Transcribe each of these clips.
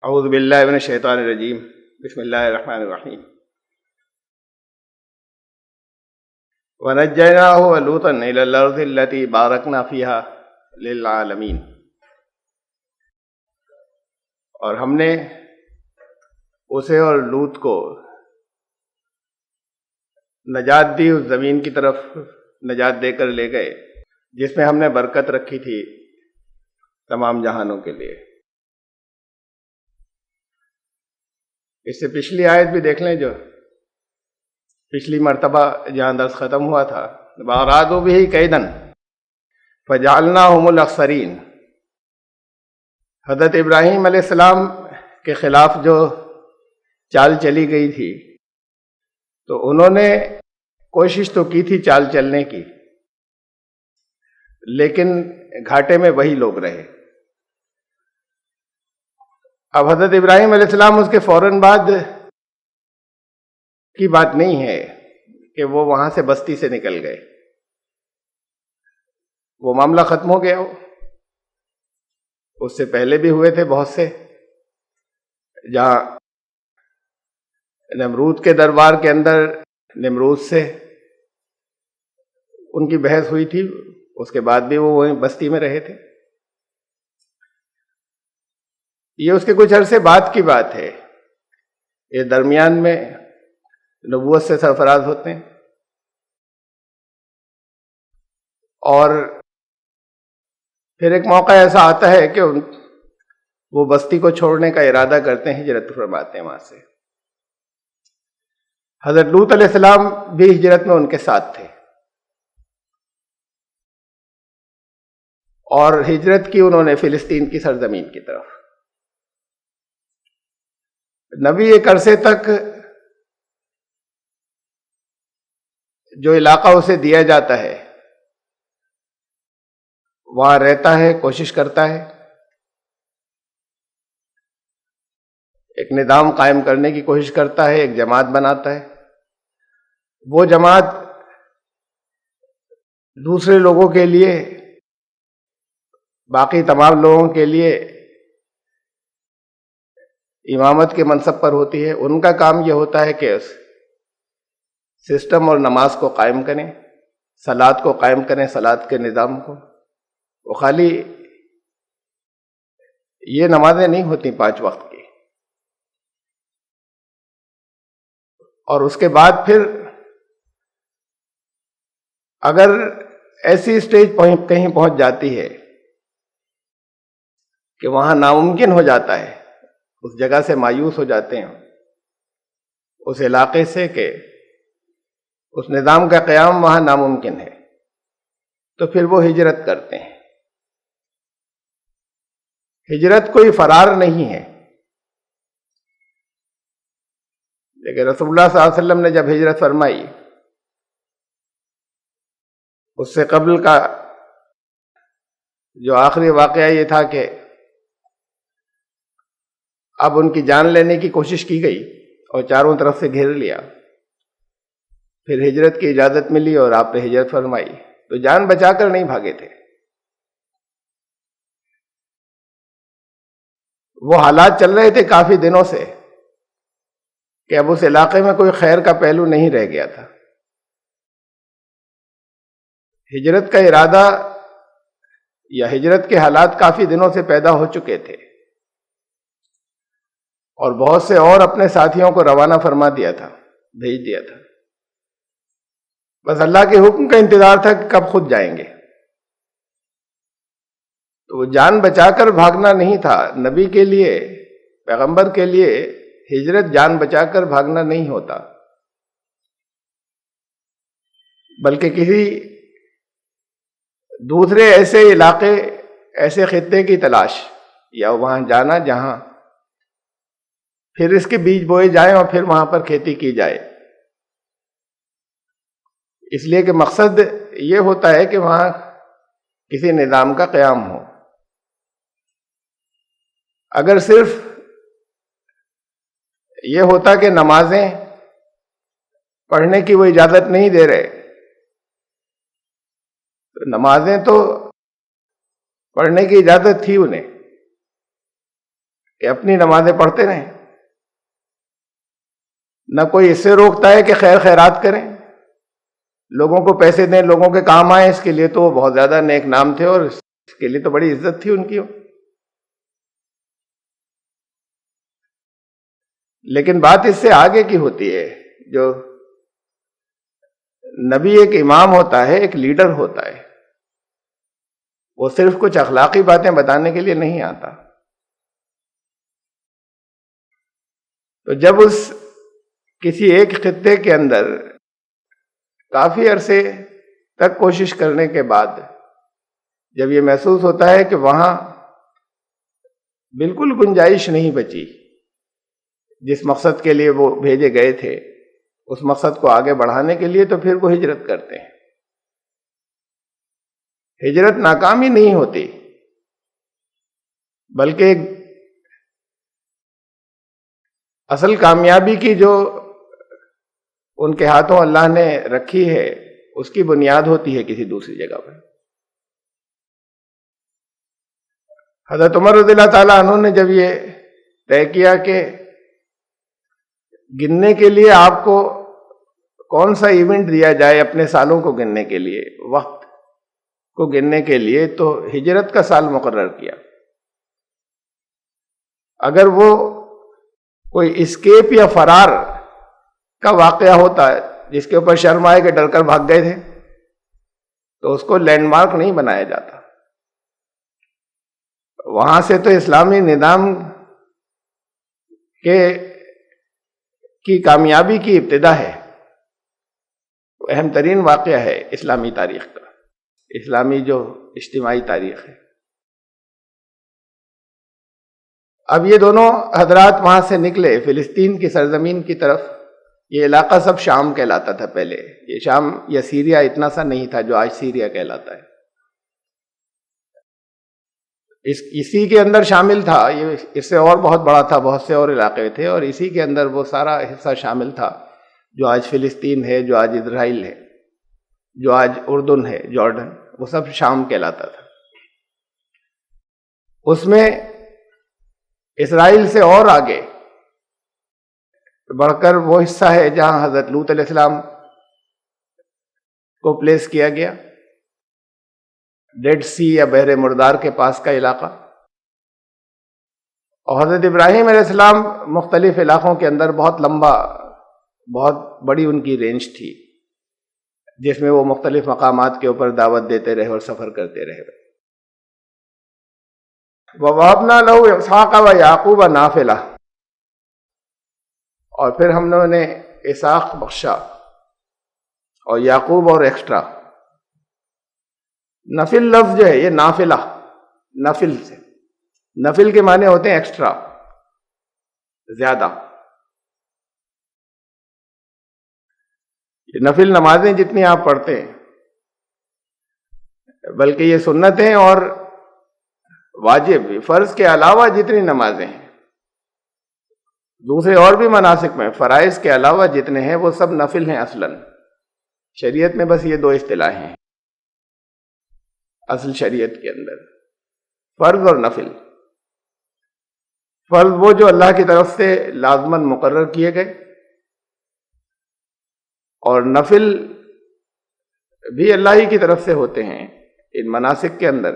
اعوذ باللہ من الشیطان الرجیم بسم اللہ الرحمن الرحیم وَنَجَّيْنَاهُ وَلُوطًا إِلَى الْأَرْضِ الَّتِي بَارَكْنَا فِيهَا لِلْعَالَمِينَ، اور ہم نے اسے اور لوط کو نجات دی، اس زمین کی طرف نجات دے کر لے گئے جس میں ہم نے برکت رکھی تھی تمام جہانوں کے لیے۔ اس سے پچھلی آیت بھی دیکھ لیں، جو پچھلی مرتبہ جہاں درس ختم ہوا تھا، وَأَرَادُوا بِهِ كَيْدًا فَجَعَلْنَاهُمُ الْأَخْسَرِينَ۔ حضرت ابراہیم علیہ السلام کے خلاف جو چال چلی گئی تھی، تو انہوں نے کوشش تو کی تھی چال چلنے کی، لیکن گھاٹے میں وہی لوگ رہے۔ اب حضرت ابراہیم علیہ السلام اس کے فوراً بعد کی بات نہیں ہے کہ وہ وہاں سے بستی سے نکل گئے، وہ معاملہ ختم ہو گیا۔ اس سے پہلے بھی ہوئے تھے بہت سے، جہاں نمرود کے دربار کے اندر نمرود سے ان کی بحث ہوئی تھی، اس کے بعد بھی وہ وہیں بستی میں رہے تھے۔ یہ اس کے کچھ عرصے بعد کی بات ہے، یہ درمیان میں نبوت سے سرفراز ہوتے ہیں، اور پھر ایک موقع ایسا آتا ہے کہ وہ بستی کو چھوڑنے کا ارادہ کرتے ہیں، ہجرت فرماتے ہیں وہاں سے۔ حضرت لوط علیہ السلام بھی ہجرت میں ان کے ساتھ تھے، اور ہجرت کی انہوں نے فلسطین کی سرزمین کی طرف۔ نبی ایک عرصے تک جو علاقہ اسے دیا جاتا ہے وہاں رہتا ہے، کوشش کرتا ہے، ایک نظام قائم کرنے کی کوشش کرتا ہے، ایک جماعت بناتا ہے۔ وہ جماعت دوسرے لوگوں کے لیے، باقی تمام لوگوں کے لیے امامت کے منصب پر ہوتی ہے۔ ان کا کام یہ ہوتا ہے کہ سسٹم اور نماز کو قائم کریں، صلاۃ کو قائم کریں، صلاۃ کے نظام کو۔ وہ خالی یہ نمازیں نہیں ہوتی 5 وقت کی، اور اس کے بعد پھر اگر ایسی اسٹیج کہیں پہنچ جاتی ہے کہ وہاں ناممکن ہو جاتا ہے، اس جگہ سے مایوس ہو جاتے ہیں، اس علاقے سے، کہ اس نظام کا قیام وہاں ناممکن ہے، تو پھر وہ ہجرت کرتے ہیں۔ ہجرت کوئی فرار نہیں ہے، لیکن رسول اللہ صلی اللہ علیہ وسلم نے جب ہجرت فرمائی، اس سے قبل کا جو آخری واقعہ یہ تھا کہ اب ان کی جان لینے کی کوشش کی گئی اور چاروں طرف سے گھیر لیا۔ پھر ہجرت کی اجازت ملی اور آپ نے ہجرت فرمائی، تو جان بچا کر نہیں بھاگے تھے۔ وہ حالات چل رہے تھے کافی دنوں سے کہ اب اس علاقے میں کوئی خیر کا پہلو نہیں رہ گیا تھا۔ ہجرت کا ارادہ یا ہجرت کے حالات کافی دنوں سے پیدا ہو چکے تھے، اور بہت سے اور اپنے ساتھیوں کو روانہ فرما دیا تھا، بھیج دیا تھا۔ بس اللہ کے حکم کا انتظار تھا کہ کب خود جائیں گے۔ تو وہ جان بچا کر بھاگنا نہیں تھا۔ نبی کے لیے، پیغمبر کے لیے ہجرت جان بچا کر بھاگنا نہیں ہوتا، بلکہ کسی دوسرے ایسے علاقے، ایسے خطے کی تلاش، یا وہاں جانا جہاں پھر اس کے بیج بوئے جائیں اور پھر وہاں پر کھیتی کی جائے۔ اس لیے کہ مقصد یہ ہوتا ہے کہ وہاں کسی نظام کا قیام ہو۔ اگر صرف یہ ہوتا کہ نمازیں پڑھنے کی وہ اجازت نہیں دے رہے، تو نمازیں تو پڑھنے کی اجازت تھی انہیں، کہ اپنی نمازیں پڑھتے رہیں، نہ کوئی اس سے روکتا ہے کہ خیر خیرات کریں، لوگوں کو پیسے دیں، لوگوں کے کام آئیں، اس کے لیے تو وہ بہت زیادہ نیک نام تھے اور اس کے لیے تو بڑی عزت تھی ان کی۔ لیکن بات اس سے آگے کی ہوتی ہے، جو نبی ایک امام ہوتا ہے، ایک لیڈر ہوتا ہے، وہ صرف کچھ اخلاقی باتیں بتانے کے لیے نہیں آتا۔ تو جب اس کسی ایک خطے کے اندر کافی عرصے تک کوشش کرنے کے بعد جب یہ محسوس ہوتا ہے کہ وہاں بالکل گنجائش نہیں بچی جس مقصد کے لیے وہ بھیجے گئے تھے، اس مقصد کو آگے بڑھانے کے لیے، تو پھر وہ ہجرت کرتے ہیں۔ ہجرت ناکامی نہیں ہوتی، بلکہ اصل کامیابی کی جو ان کے ہاتھوں اللہ نے رکھی ہے، اس کی بنیاد ہوتی ہے کسی دوسری جگہ پر۔ حضرت عمر رضی اللہ تعالیٰ عنہ نے جب یہ طے کیا کہ گننے کے لیے آپ کو کون سا ایونٹ دیا جائے اپنے سالوں کو گننے کے لیے، وقت کو گننے کے لیے، تو ہجرت کا سال مقرر کیا۔ اگر وہ کوئی اسکیپ یا فرار کا واقعہ ہوتا ہے جس کے اوپر شرم آئے کہ ڈر کر بھاگ گئے تھے، تو اس کو لینڈ مارک نہیں بنایا جاتا۔ وہاں سے تو اسلامی نظام کی کامیابی کی ابتدا ہے، اہم ترین واقعہ ہے اسلامی تاریخ کا، اسلامی جو اجتماعی تاریخ ہے۔ اب یہ دونوں حضرات وہاں سے نکلے فلسطین کی سرزمین کی طرف۔ یہ علاقہ سب شام کہلاتا تھا پہلے، یہ شام یا سیریا اتنا سا نہیں تھا جو آج سیریا کہلاتا ہے، اسی کے اندر شامل تھا، یہ اس سے اور بہت بڑا تھا، بہت سے اور علاقے تھے، اور اسی کے اندر وہ سارا حصہ شامل تھا جو آج فلسطین ہے، جو آج اسرائیل ہے، جو آج اردن ہے، جارڈن، وہ سب شام کہلاتا تھا۔ اس میں اسرائیل سے اور آگے بڑھ کر وہ حصہ ہے جہاں حضرت لوط علیہ السلام کو پلیس کیا گیا، ڈیڈ سی یا بحر مردار کے پاس کا علاقہ، اور حضرت ابراہیم علیہ السلام مختلف علاقوں کے اندر بہت لمبا، بہت بڑی ان کی رینج تھی، جس میں وہ مختلف مقامات کے اوپر دعوت دیتے رہے اور سفر کرتے رہے۔ وَوَهَبْنَا لَهُ إِسْحَاقَ وَيَعْقُوبَ نَافِلَةً، اور پھر ہم نے اسحاق بخشا اور یعقوب اور ایکسٹرا۔ نفل لفظ جو ہے یہ نافلہ، نفل سے، نفل کے معنی ہوتے ہیں ایکسٹرا، زیادہ۔ یہ نفل نمازیں جتنی آپ پڑھتے ہیں، بلکہ یہ سنتیں اور واجب فرض کے علاوہ جتنی نمازیں ہیں، دوسرے اور بھی مناسک میں فرائض کے علاوہ جتنے ہیں، وہ سب نفل ہیں اصلاً۔ شریعت میں بس یہ دو اصطلاحیں ہیں اصل شریعت کے اندر، فرض اور نفل۔ فرض وہ جو اللہ کی طرف سے لازماً مقرر کیے گئے، اور نفل بھی اللہ ہی کی طرف سے ہوتے ہیں ان مناسک کے اندر،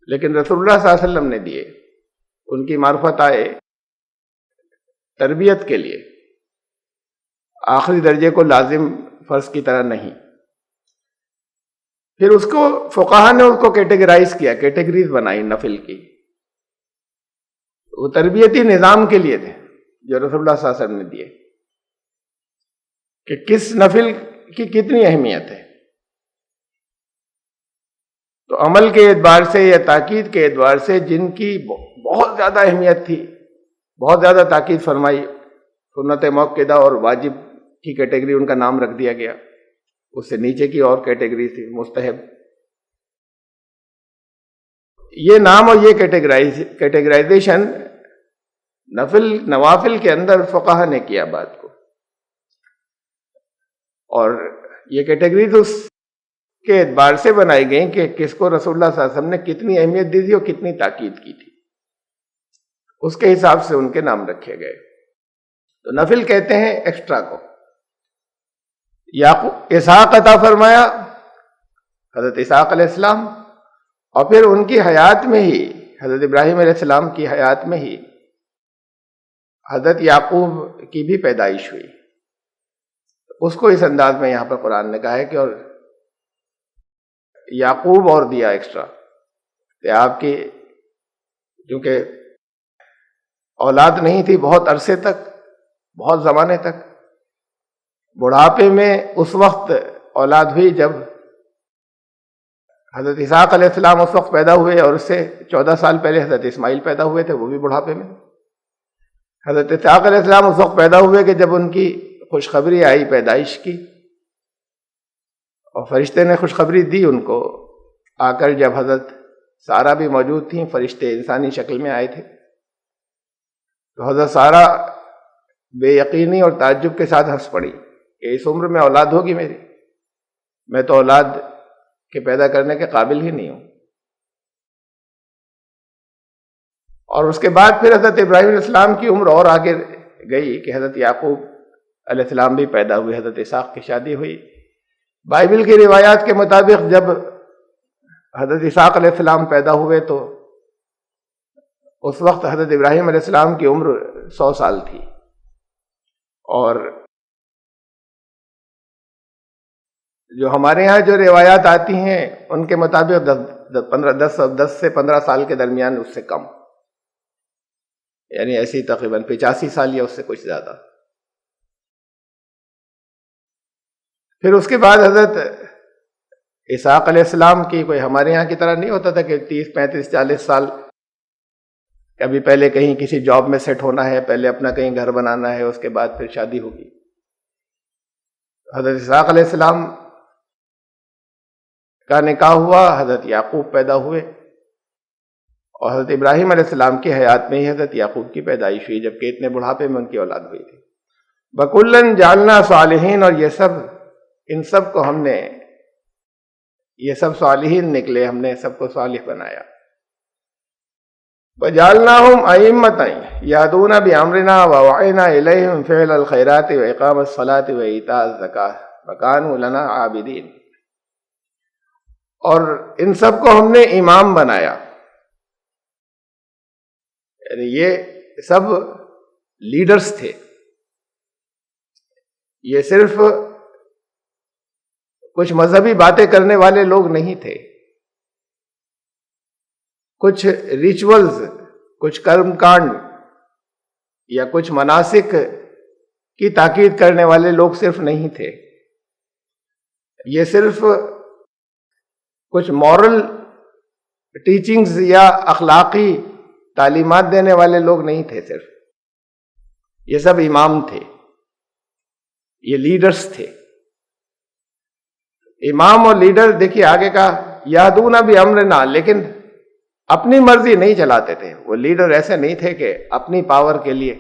لیکن رسول اللہ صلی اللہ علیہ وسلم نے دیے، ان کی معرفت آئے تربیت کے لیے، آخری درجے کو لازم فرض کی طرح نہیں۔ پھر اس کو فقہا نے اس کو کیٹیگرائز کیا، کیٹیگریز بنائی نفل کی، وہ تربیتی نظام کے لیے تھے جو رسول اللہ صلی اللہ علیہ وسلم نے دیے، کہ کس نفل کی کتنی اہمیت ہے۔ تو عمل کے اعتبار سے یا تاکید کے اعتبار سے جن کی بہت زیادہ اہمیت تھی، بہت زیادہ تاکید فرمائی، سنت موقدہ اور واجب کی کیٹیگری ان کا نام رکھ دیا گیا، اس سے نیچے کی اور کیٹیگری تھی مستحب۔ یہ نام اور یہ کیٹیگرائزیشن نوافل کے اندر فقہا نے کیا بات کو، اور یہ کیٹیگریز اس کے اعتبار سے بنائی گئیں کہ کس کو رسول اللہ صلی اللہ علیہ وسلم نے کتنی اہمیت دی تھی اور کتنی تاکید کی تھی۔ اس کے حساب سے ان کے نام رکھے گئے. تو نفل کہتے ہیں ایکسٹرا کو. یعقوب اسحاق عطا فرمایا حضرت اسحاق علیہ السلام، اور پھر ان کی حیات میں ہی حضرت ابراہیم علیہ السلام کی حیات میں ہی حضرت یعقوب کی بھی پیدائش ہوئی. اس کو اس انداز میں یہاں پر قرآن نے کہا ہے کہ اور یعقوب اور دیا ایکسٹرا کہ آپ کی کیونکہ اولاد نہیں تھی بہت عرصے تک، بہت زمانے تک. بڑھاپے میں اس وقت اولاد ہوئی جب حضرت اسحاق علیہ السلام اس وقت پیدا ہوئے، اور اس سے 14 سال پہلے حضرت اسماعیل پیدا ہوئے تھے، وہ بھی بڑھاپے میں. حضرت اسحاق علیہ السلام اس وقت پیدا ہوئے کہ جب ان کی خوشخبری آئی پیدائش کی، اور فرشتے نے خوشخبری دی ان کو آ کر. جب حضرت سارہ بھی موجود تھیں، فرشتے انسانی شکل میں آئے تھے، تو حضرت سارہ بے یقینی اور تعجب کے ساتھ ہنس پڑی کہ اس عمر میں اولاد ہوگی میری؟ میں تو اولاد کے پیدا کرنے کے قابل ہی نہیں ہوں. اور اس کے بعد پھر حضرت ابراہیم علیہ السلام کی عمر اور آگے گئی کہ حضرت یعقوب علیہ السلام بھی پیدا ہوئے، حضرت اسحاق کی شادی ہوئی. بائبل کی روایات کے مطابق جب حضرت اسحاق علیہ السلام پیدا ہوئے تو اس وقت حضرت ابراہیم علیہ السلام کی عمر 100 سال تھی، اور جو ہمارے ہاں جو روایات آتی ہیں ان کے مطابق 10 سے 15 سال کے درمیان، اس سے کم، یعنی ایسی تقریباً 85 سال یا اس سے کچھ زیادہ. پھر اس کے بعد حضرت اسحاق علیہ السلام کی کوئی ہمارے یہاں کی طرح نہیں ہوتا تھا کہ 30 35 40 سال کبھی پہلے کہیں کسی جاب میں سیٹ ہونا ہے، پہلے اپنا کہیں گھر بنانا ہے، اس کے بعد پھر شادی ہوگی. حضرت اسحاق علیہ السلام کا نکاح ہوا، حضرت یعقوب پیدا ہوئے، اور حضرت ابراہیم علیہ السلام کی حیات میں ہی حضرت یعقوب کی پیدائش ہوئی، جبکہ اتنے بڑھاپے میں ان کی اولاد ہوئی تھی. بکلن جعلنا صالحین، اور یہ سب ان سب کو ہم نے، یہ سب صالحین نکلے، ہم نے سب کو صالح بنایا. وجعلناہم ائمۃ یہدون بامرنا ووحینا الیہم فعل الخیرات واقام الصلاۃ وایتاء الزکاۃ وکانوا لنا عابدین. اور ان سب کو ہم نے امام بنایا، یعنی یہ سب لیڈرز تھے، یہ صرف کچھ مذہبی باتیں کرنے والے لوگ نہیں تھے، کچھ ریچولز، کچھ کرم کانڈ یا کچھ مناسک کی تاکید کرنے والے لوگ صرف نہیں تھے. یہ صرف کچھ مورل ٹیچنگز یا اخلاقی تعلیمات دینے والے لوگ نہیں تھے، صرف یہ سب امام تھے، یہ لیڈرز تھے. امام اور لیڈر دیکھیے آگے کا یہدون بامرنا، لیکن اپنی مرضی نہیں چلاتے تھے. وہ لیڈر ایسے نہیں تھے کہ اپنی پاور کے لیے،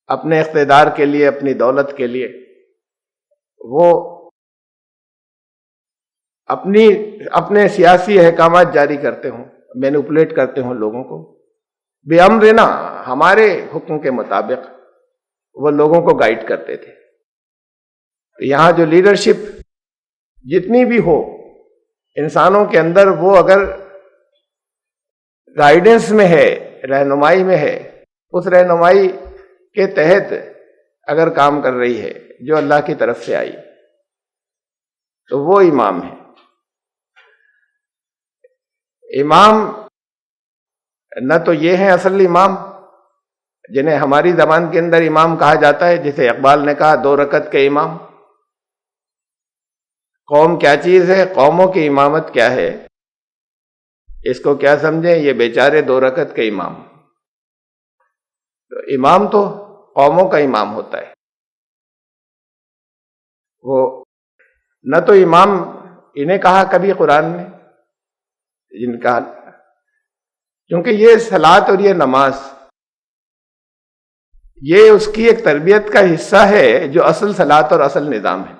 اپنے اقتدار کے لیے، اپنی دولت کے لیے وہ اپنے سیاسی احکامات جاری کرتے ہوں، مینوپولیٹ کرتے ہوں لوگوں کو. بامرنا، ہمارے حکم کے مطابق وہ لوگوں کو گائیڈ کرتے تھے. یہاں جو لیڈرشپ جتنی بھی ہو انسانوں کے اندر، وہ اگر گائیڈنس میں ہے، رہنمائی میں ہے، اس رہنمائی کے تحت اگر کام کر رہی ہے جو اللہ کی طرف سے آئی، تو وہ امام ہے. امام نہ تو یہ ہیں اصل امام جنہیں ہماری زبان کے اندر امام کہا جاتا ہے، جسے اقبال نے کہا 2 رکعت کے امام. قوم کیا چیز ہے، قوموں کی امامت کیا ہے، اس کو کیا سمجھیں یہ بیچارے 2 رکعت کے امام. تو امام تو قوموں کا امام ہوتا ہے. وہ نہ تو امام انہیں کہا کبھی قرآن میں، جن کا، کیونکہ یہ صلاۃ اور یہ نماز یہ اس کی ایک تربیت کا حصہ ہے، جو اصل صلاۃ اور اصل نظام ہے،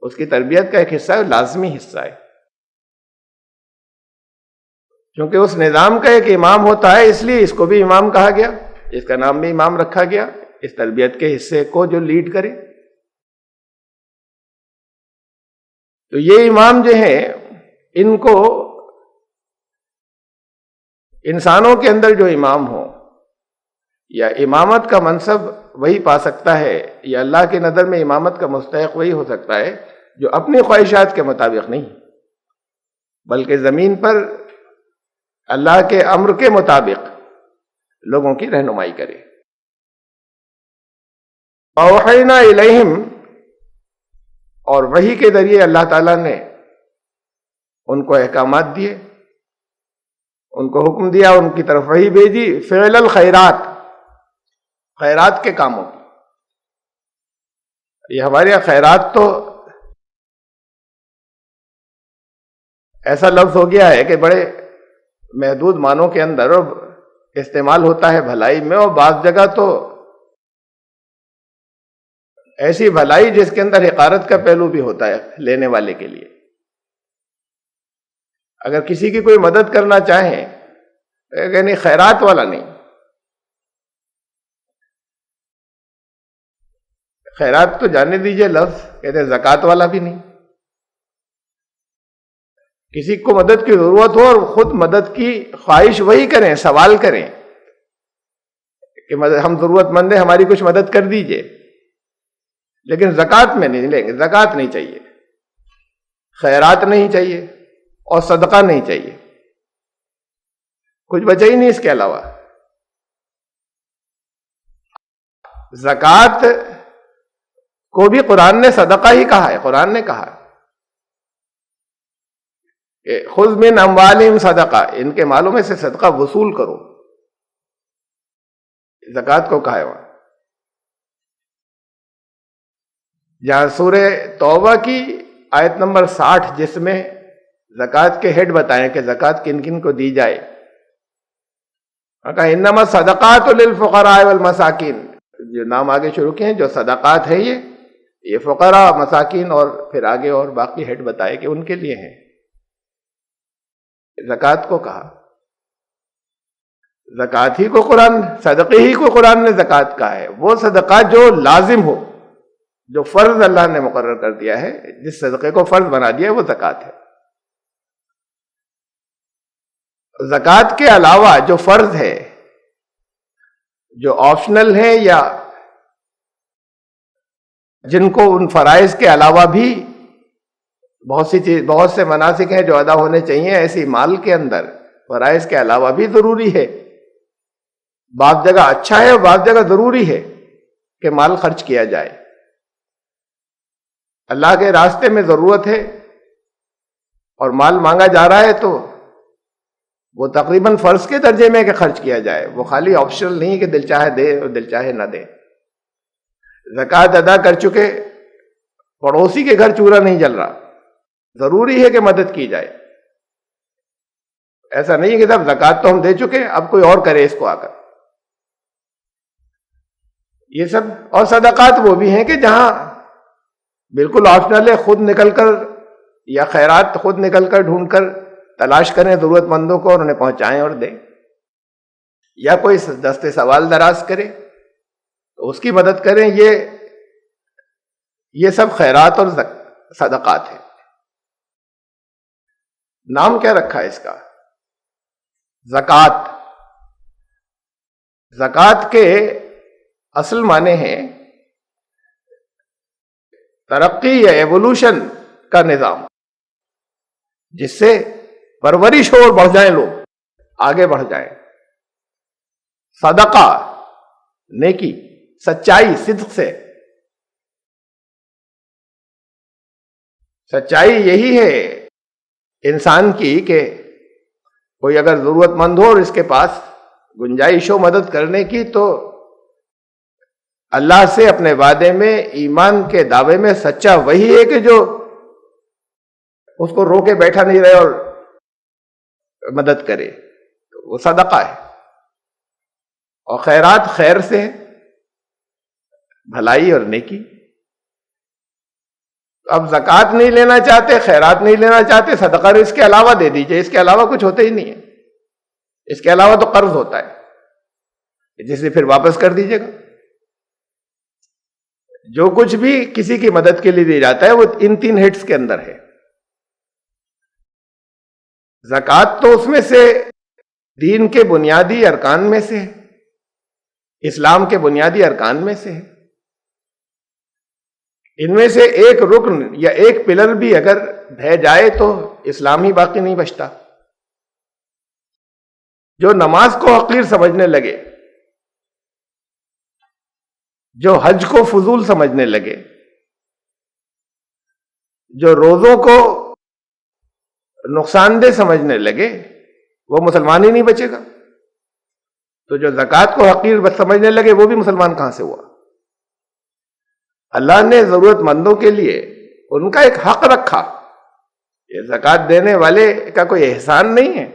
اس کی تربیت کا ایک حصہ ہے، لازمی حصہ ہے. چونکہ اس نظام کا ایک امام ہوتا ہے، اس لیے اس کو بھی امام کہا گیا، اس کا نام بھی امام رکھا گیا، اس تربیت کے حصے کو جو لیڈ کرے۔ تو یہ امام جو ہیں، ان کو انسانوں کے اندر جو امام ہو یا امامت کا منصب وہی پا سکتا ہے، یا اللہ کی نظر میں امامت کا مستحق وہی ہو سکتا ہے جو اپنی خواہشات کے مطابق نہیں بلکہ زمین پر اللہ کے امر کے مطابق لوگوں کی رہنمائی کرے۔ اوحینا الیہم، اور وحی کے ذریعے اللہ تعالیٰ نے ان کو احکامات دیے، ان کو حکم دیا، ان کی طرف وحی بھیجی، فعل الخیرات، خیرات کے کاموں کی۔ یہ ہمارے یہاں خیرات تو ایسا لفظ ہو گیا ہے کہ بڑے محدود معنوں کے اندر استعمال ہوتا ہے بھلائی میں، اور بعض جگہ تو ایسی بھلائی جس کے اندر حقارت کا پہلو بھی ہوتا ہے لینے والے کے لیے۔ اگر کسی کی کوئی مدد کرنا چاہیں کہ نہیں، خیرات والا نہیں، خیرات تو جانے دیجئے لفظ، کہتے ہیں زکوٰۃ والا بھی نہیں۔ کسی کو مدد کی ضرورت ہو اور خود مدد کی خواہش وہی کریں، سوال کریں کہ ہم ضرورت مند ہیں، ہماری کچھ مدد کر دیجئے، لیکن زکوٰۃ میں نہیں لیں گے، زکوٰۃ نہیں چاہیے، خیرات نہیں چاہیے، اور صدقہ نہیں چاہیے، کچھ بچا ہی نہیں اس کے علاوہ۔ زکوٰۃ کو بھی قرآن نے صدقہ ہی کہا ہے، قرآن نے کہا کہ خذ من اموالہم صدقہ، ان کے مالوں میں سے صدقہ وصول کرو، زکوٰۃ کو کہا ہے وہاں۔ جہاں سورہ توبہ کی آیت نمبر 60 جس میں زکوٰۃ کے ہیڈ بتائیں کہ زکوٰۃ کن کن کو دی جائے، کہا انما الصدقات للفقراء والمساکین، جو نام آگے شروع کیے ہیں، جو صدقات ہیں یہ فقراء، مساکین، اور پھر آگے اور باقی ہیڈ بتائے کہ ان کے لیے ہیں۔ زکوٰۃ کو کہا، زکوٰۃ ہی کو قرآن، صدقے ہی کو قرآن نے زکوٰۃ کہا ہے، وہ صدقہ جو لازم ہو، جو فرض اللہ نے مقرر کر دیا ہے، جس صدقے کو فرض بنا دیا ہے، وہ زکوٰۃ ہے۔ زکوٰۃ کے علاوہ جو فرض ہے، جو آپشنل ہے، یا جن کو ان فرائض کے علاوہ بھی بہت سے مناسک ہیں جو ادا ہونے چاہیے، ایسی مال کے اندر فرائض کے علاوہ بھی ضروری ہے، بعض جگہ اچھا ہے اور بعض جگہ ضروری ہے کہ مال خرچ کیا جائے۔ اللہ کے راستے میں ضرورت ہے اور مال مانگا جا رہا ہے تو وہ تقریباً فرض کے درجے میں کہ خرچ کیا جائے، وہ خالی آپشنل نہیں کہ دل چاہے دے اور دل چاہے نہ دے۔ زکوٰۃ ادا کر چکے، پڑوسی کے گھر چولہا نہیں جل رہا، ضروری ہے کہ مدد کی جائے۔ ایسا نہیں ہے کہ صاحب زکوٰۃ تو ہم دے چکے، اب کوئی اور کرے اس کو آ کر۔ یہ سب، اور صدقات وہ بھی ہیں کہ جہاں بالکل آپشنل ہے، خود نکل کر، یا خیرات خود نکل کر ڈھونڈ کر تلاش کریں ضرورت مندوں کو اور انہیں پہنچائیں اور دیں، یا کوئی دستے سوال دراز کرے تو اس کی مدد کریں، یہ سب خیرات اور صدقات ہیں۔ نام کیا رکھا ہے اس کا؟ زکوٰۃ۔ زکوٰۃ کے اصل معنی ہیں ترقی یا ایوولوشن کا نظام، جس سے پرورش ہو اور بڑھ جائیں، لوگ آگے بڑھ جائیں۔ صدقہ، نیکی، سچائی، صدق سے۔ سچائی یہی ہے انسان کی کہ کوئی اگر ضرورت مند ہو اور اس کے پاس گنجائش ہو مدد کرنے کی، تو اللہ سے اپنے وعدے میں، ایمان کے دعوے میں سچا وہی ہے کہ جو اس کو روکے بیٹھا نہیں رہے اور مدد کرے، تو وہ صدقہ ہے۔ اور خیرات، خیر سے ہے، بھلائی اور نیکی۔ اب زکوٰۃ نہیں لینا چاہتے، خیرات نہیں لینا چاہتے، صدقہ اس کے علاوہ دے دیجئے، اس کے علاوہ کچھ ہوتے ہی نہیں ہے۔ اس کے علاوہ تو قرض ہوتا ہے جسے پھر واپس کر دیجیے گا. جو کچھ بھی کسی کی مدد کے لیے دیا جاتا ہے وہ ان 3 ہٹس کے اندر ہے. زکوٰۃ تو اس میں سے دین کے بنیادی ارکان میں سے ہے، اسلام کے بنیادی ارکان میں سے ہے. ان میں سے ایک رکن یا ایک پلر بھی اگر ڈھہ جائے تو اسلام ہی باقی نہیں بچتا. جو نماز کو حقیر سمجھنے لگے، جو حج کو فضول سمجھنے لگے، جو روزوں کو نقصان دہ سمجھنے لگے، وہ مسلمان ہی نہیں بچے گا. تو جو زکوٰۃ کو حقیر سمجھنے لگے وہ بھی مسلمان کہاں سے ہوا؟ اللہ نے ضرورت مندوں کے لیے ان کا ایک حق رکھا. یہ زکوٰۃ دینے والے کا کوئی احسان نہیں ہے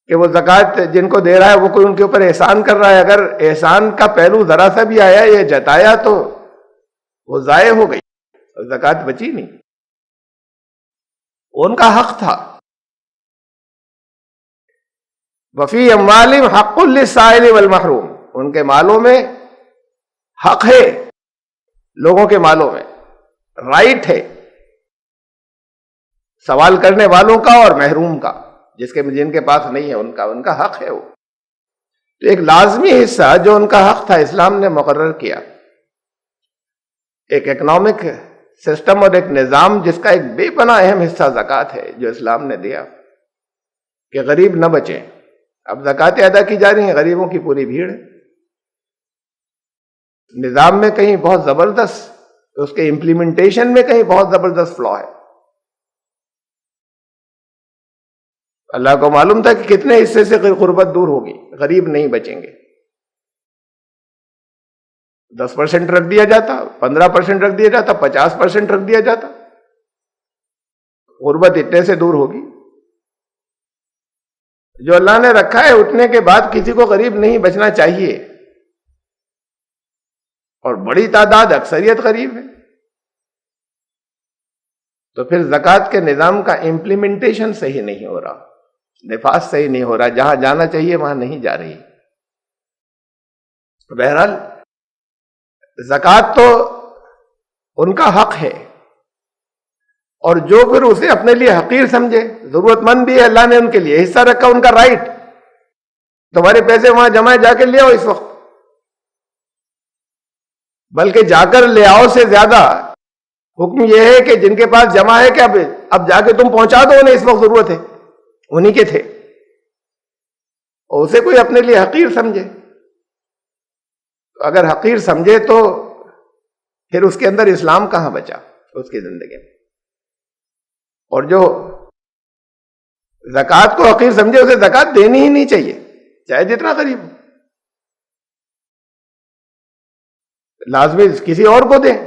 کہ وہ زکوٰۃ جن کو دے رہا ہے وہ کوئی ان کے اوپر احسان کر رہا ہے. اگر احسان کا پہلو ذرا سا بھی آیا یہ جتایا تو وہ ضائع ہو گئی، زکوٰۃ بچی نہیں. ان کا حق تھا. وفی اموالہم حق للسائل والمحروم، ان کے مالوں میں حق ہے، لوگوں کے مالوں میں رائٹ ہے، سوال کرنے والوں کا اور محروم کا، جن کے پاس نہیں ہے ان کا حق ہے. وہ تو ایک لازمی حصہ جو ان کا حق تھا اسلام نے مقرر کیا. ایک اکنامک سسٹم اور ایک نظام جس کا ایک بے پناہ اہم حصہ زکوٰۃ ہے جو اسلام نے دیا کہ غریب نہ بچیں. اب زکوٰۃیں ادا کی جا رہی ہیں، غریبوں کی پوری بھیڑ ہے. نظام میں کہیں بہت زبردست، اس کے امپلیمنٹیشن میں کہیں بہت زبردست فلا ہے. اللہ کو معلوم تھا کہ کتنے حصے سے غربت دور ہوگی، غریب نہیں بچیں گے. 10% رکھ دیا جاتا، 15% رکھ دیا جاتا، 50% رکھ دیا جاتا، غربت اتنے سے دور ہوگی. جو اللہ نے رکھا ہے اٹھنے کے بعد کسی کو غریب نہیں بچنا چاہیے، اور بڑی تعداد اکثریت غریب ہے. تو پھر زکوٰۃ کے نظام کا امپلیمنٹیشن صحیح نہیں ہو رہا، نفاذ صحیح نہیں ہو رہا، جہاں جانا چاہیے وہاں نہیں جا رہی. بہرحال زکوٰۃ تو ان کا حق ہے، اور جو پھر اسے اپنے لیے حقیر سمجھے، ضرورت مند بھی ہے، اللہ نے ان کے لیے حصہ رکھا، ان کا رائٹ. تمہارے پیسے وہاں جمع جا کے لے آؤ اس وقت، بلکہ جا کر لے آؤ سے زیادہ حکم یہ ہے کہ جن کے پاس جمع ہے کہ اب جا کے تم پہنچا دو، انہیں اس وقت ضرورت ہے، انہی کے تھے. اور اسے کوئی اپنے لیے حقیر سمجھے، اگر حقیر سمجھے تو پھر اس کے اندر اسلام کہاں بچا اس کی زندگی میں. اور جو زکوٰۃ کو حقیر سمجھے اسے زکوٰۃ دینی ہی نہیں چاہیے، چاہے جتنا غریب ہو، لازمی کسی اور کو دیں.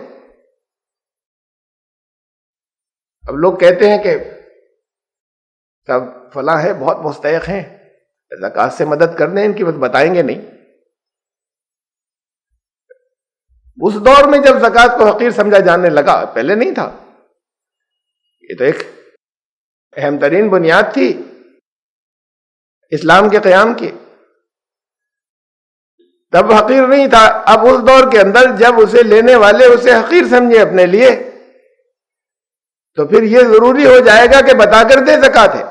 اب لوگ کہتے ہیں کہ سب فلاں ہے بہت مستحق ہیں، زکوٰۃ سے مدد کرنے، ان کی بتائیں گے نہیں. اس دور میں جب زکوٰۃ کو حقیر سمجھا جانے لگا، پہلے نہیں تھا. یہ تو ایک اہم ترین بنیاد تھی اسلام کے قیام کی، تب حقیر نہیں تھا. اب اس دور کے اندر جب اسے لینے والے اسے حقیر سمجھے اپنے لیے، تو پھر یہ ضروری ہو جائے گا کہ بتا کر دے زکوٰۃ ہے،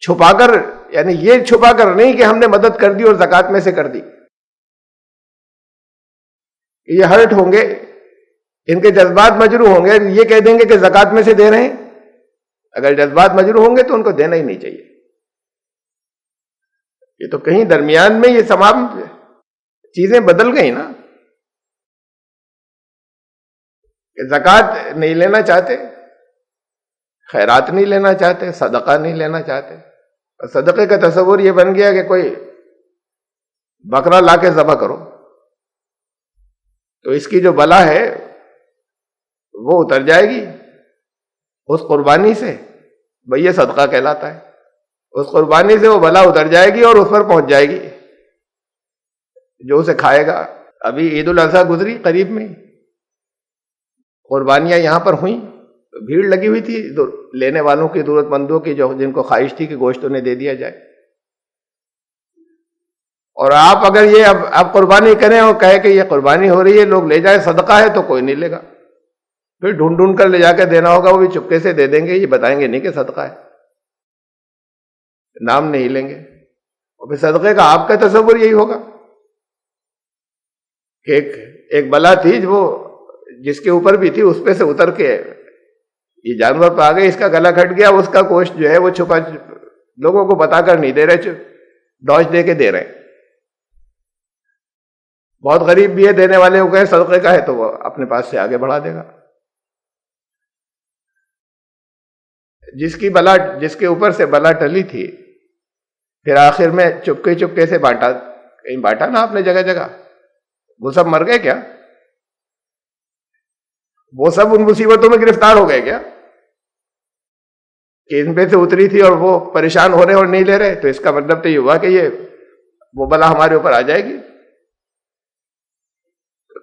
چھپا کر، یعنی یہ چھپا کر نہیں کہ ہم نے مدد کر دی اور زکوٰۃ میں سے کر دی. یہ ہرٹ ہوں گے، ان کے جذبات مجروح ہوں گے، یہ کہہ دیں گے کہ زکوٰۃ میں سے دے رہے ہیں. اگر جذبات مجروح ہوں گے تو ان کو دینا ہی نہیں چاہیے. یہ تو کہیں درمیان میں یہ تمام چیزیں بدل گئی نا، کہ زکوٰۃ نہیں لینا چاہتے، خیرات نہیں لینا چاہتے، صدقہ نہیں لینا چاہتے. اور صدقے کا تصور یہ بن گیا کہ کوئی بکرا لا کے ذبح کرو، تو اس کی جو بلا ہے وہ اتر جائے گی اس قربانی سے. بھئی یہ صدقہ کہلاتا ہے. اس قربانی سے وہ بلا اتر جائے گی اور اس پر پہنچ جائے گی جو اسے کھائے گا. ابھی عید الاضحیٰ گزری قریب میں، قربانیاں یہاں پر ہوئیں، بھیڑ لگی ہوئی تھی لینے والوں کی، ضرورت مندوں کی، جو جن کو خواہش تھی کہ گوشت انہیں دے دیا جائے. اور آپ اگر یہ اب قربانی کریں اور کہے کہ یہ قربانی ہو رہی ہے لوگ لے جائیں، صدقہ ہے، تو کوئی نہیں لے گا. پھر ڈھونڈ ڈھونڈ کر لے جا کے دینا ہوگا، وہ بھی چپکے سے دے دیں گے، یہ بتائیں گے نہیں کہ صدقہ ہے، نام نہیں لیں گے. اور پھر صدقے کا آپ کا تصور یہی ہوگا کہ ایک بلا تھی وہ جس کے اوپر بھی تھی، اس پہ سے اتر کے یہ جانور پہ آ گئے، اس کا گلا کٹ گیا، اس کا گوشت جو ہے وہ چھپا، لوگوں کو بتا کر نہیں دے رہے، ڈوج دے کے دے رہے ہیں. بہت غریب بھی ہے، دینے والے کو کہیں صدقے کا ہے تو وہ اپنے پاس سے آگے بڑھا دے گا. جس کے اوپر سے بلا ٹلی تھی، پھر آخر میں چپکے چپکے سے بانٹا، کہیں بانٹا نا آپ نے جگہ جگہ، وہ سب مر گئے کیا؟ وہ سب ان مصیبتوں میں گرفتار ہو گئے کیا کہ ان پہ سے اتری تھی اور وہ پریشان ہو رہے اور نہیں لے رہے؟ تو اس کا مطلب تو یہ ہوا کہ یہ وہ بلا ہمارے اوپر آ جائے گی.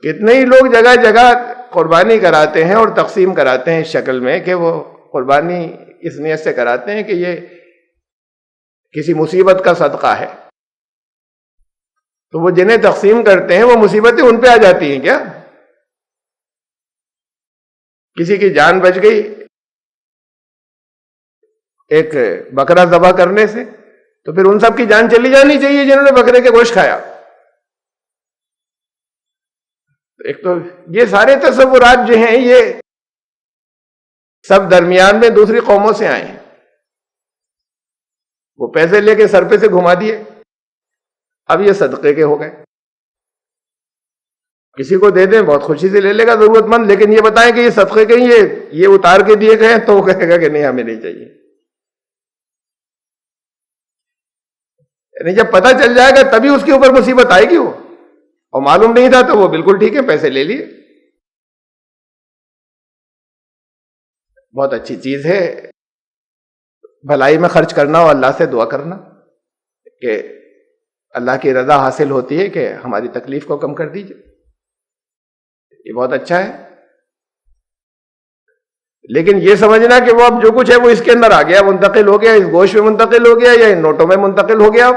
کتنے ہی لوگ جگہ جگہ قربانی کراتے ہیں اور تقسیم کراتے ہیں اس شکل میں کہ وہ قربانی اس نیت سے کراتے ہیں کہ یہ کسی مصیبت کا صدقہ ہے. تو وہ جنہیں تقسیم کرتے ہیں وہ مصیبتیں ان پہ آ جاتی ہیں کیا؟ کسی کی جان بچ گئی ایک بکرا ذبح کرنے سے، تو پھر ان سب کی جان چلی جانی چاہیے جنہوں نے بکرے کے گوشت کھایا. ایک تو یہ سارے تصورات جو ہیں یہ سب درمیان میں دوسری قوموں سے آئے ہیں. وہ پیسے لے کے سر پہ سے گھما دیے، اب یہ صدقے کے ہو گئے. کسی کو دے دیں بہت خوشی سے لے لے گا ضرورت مند، لیکن یہ بتائیں کہ یہ صدقے کے یہ اتار کے دیے گئے تو وہ کہے گا کہ نہیں ہمیں نہیں چاہیے. یعنی جب پتہ چل جائے گا تبھی اس کے اوپر مصیبت آئے گی. وہ اور معلوم نہیں تھا تو وہ بالکل ٹھیک ہے، پیسے لے لیے. بہت اچھی چیز ہے بھلائی میں خرچ کرنا اور اللہ سے دعا کرنا کہ اللہ کی رضا حاصل ہوتی ہے کہ ہماری تکلیف کو کم کر دیجیے. یہ بہت اچھا ہے. لیکن یہ سمجھنا کہ وہ اب جو کچھ ہے وہ اس کے اندر آ گیا، منتقل ہو گیا، اس گوشت میں منتقل ہو گیا یا ان نوٹوں میں منتقل ہو گیا،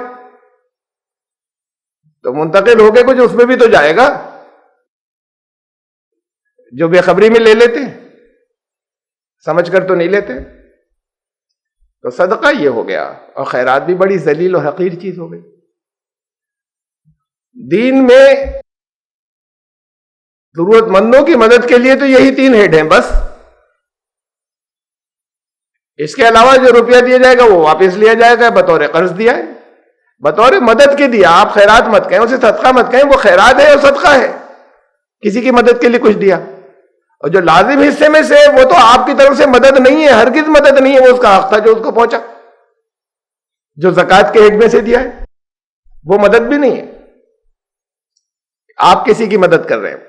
تو منتقل ہو کے کچھ اس میں بھی تو جائے گا. جو بے خبری میں لے لیتے سمجھ کر تو نہیں لیتے. تو صدقہ یہ ہو گیا. اور خیرات بھی بڑی ذلیل اور حقیر چیز ہو گئی. دین میں ضرورت مندوں کی مدد کے لیے تو یہی 3 ہیڈ ہیں بس. اس کے علاوہ جو روپیہ دیا جائے گا وہ واپس لیا جائے گا، بطور قرض دیا ہے، بطور مدد کے دیا. آپ خیرات مت کہیں، اسے صدقہ مت کہیں، وہ خیرات ہے اور صدقہ ہے. کسی کی مدد کے لیے کچھ دیا، اور جو لازم حصے میں سے وہ تو آپ کی طرف سے مدد نہیں ہے، ہرگز مدد نہیں ہے، وہ اس کا حق تھا جو اس کو پہنچا. جو زکوٰۃ کے ہیڈ میں سے دیا ہے وہ مدد بھی نہیں ہے، آپ کسی کی مدد کر رہے ہیں.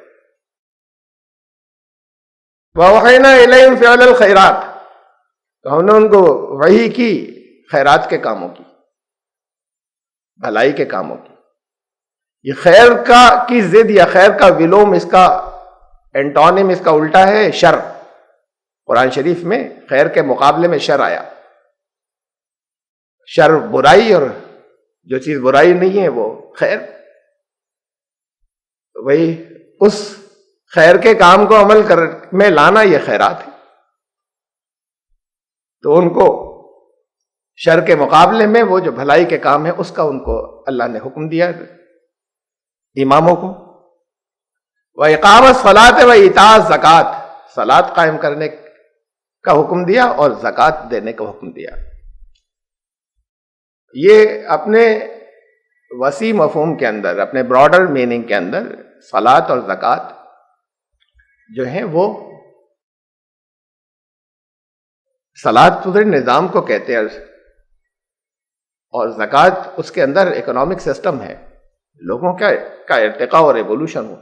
وَأَوْحَيْنَا إِلَيْهِمْ فِعْلَ الْخَيْرَاتِ، تو ہم نے ان کو وحی کی خیرات کے کاموں کی، بھلائی کے کاموں کی. یہ خیر کی ضد یا خیر کا ولوم، اس کا اینٹونیم، اس کا الٹا ہے شر. قرآن شریف میں خیر کے مقابلے میں شر آیا. شر برائی، اور جو چیز برائی نہیں ہے وہ خیر. تو وہی اس خیر کے کام کو عمل میں لانا یہ خیرات ہے. تو ان کو شر کے مقابلے میں وہ جو بھلائی کے کام ہے اس کا ان کو اللہ نے حکم دیا اماموں کو. وَإِقَامَ الصَّلَاةِ وَإِيتَاءَ الزَّكَاةِ، صلاۃ قائم کرنے کا حکم دیا اور زکوٰۃ دینے کا حکم دیا. یہ اپنے وسیع مفہوم کے اندر، اپنے براڈر میننگ کے اندر صلاۃ اور زکوٰۃ جو ہیں وہ، صلاۃ پورے نظام کو کہتے ہیں اور زکوٰۃ اس کے اندر اکنامک سسٹم ہے، لوگوں کا ارتقاء اور ایوولوشن ہو.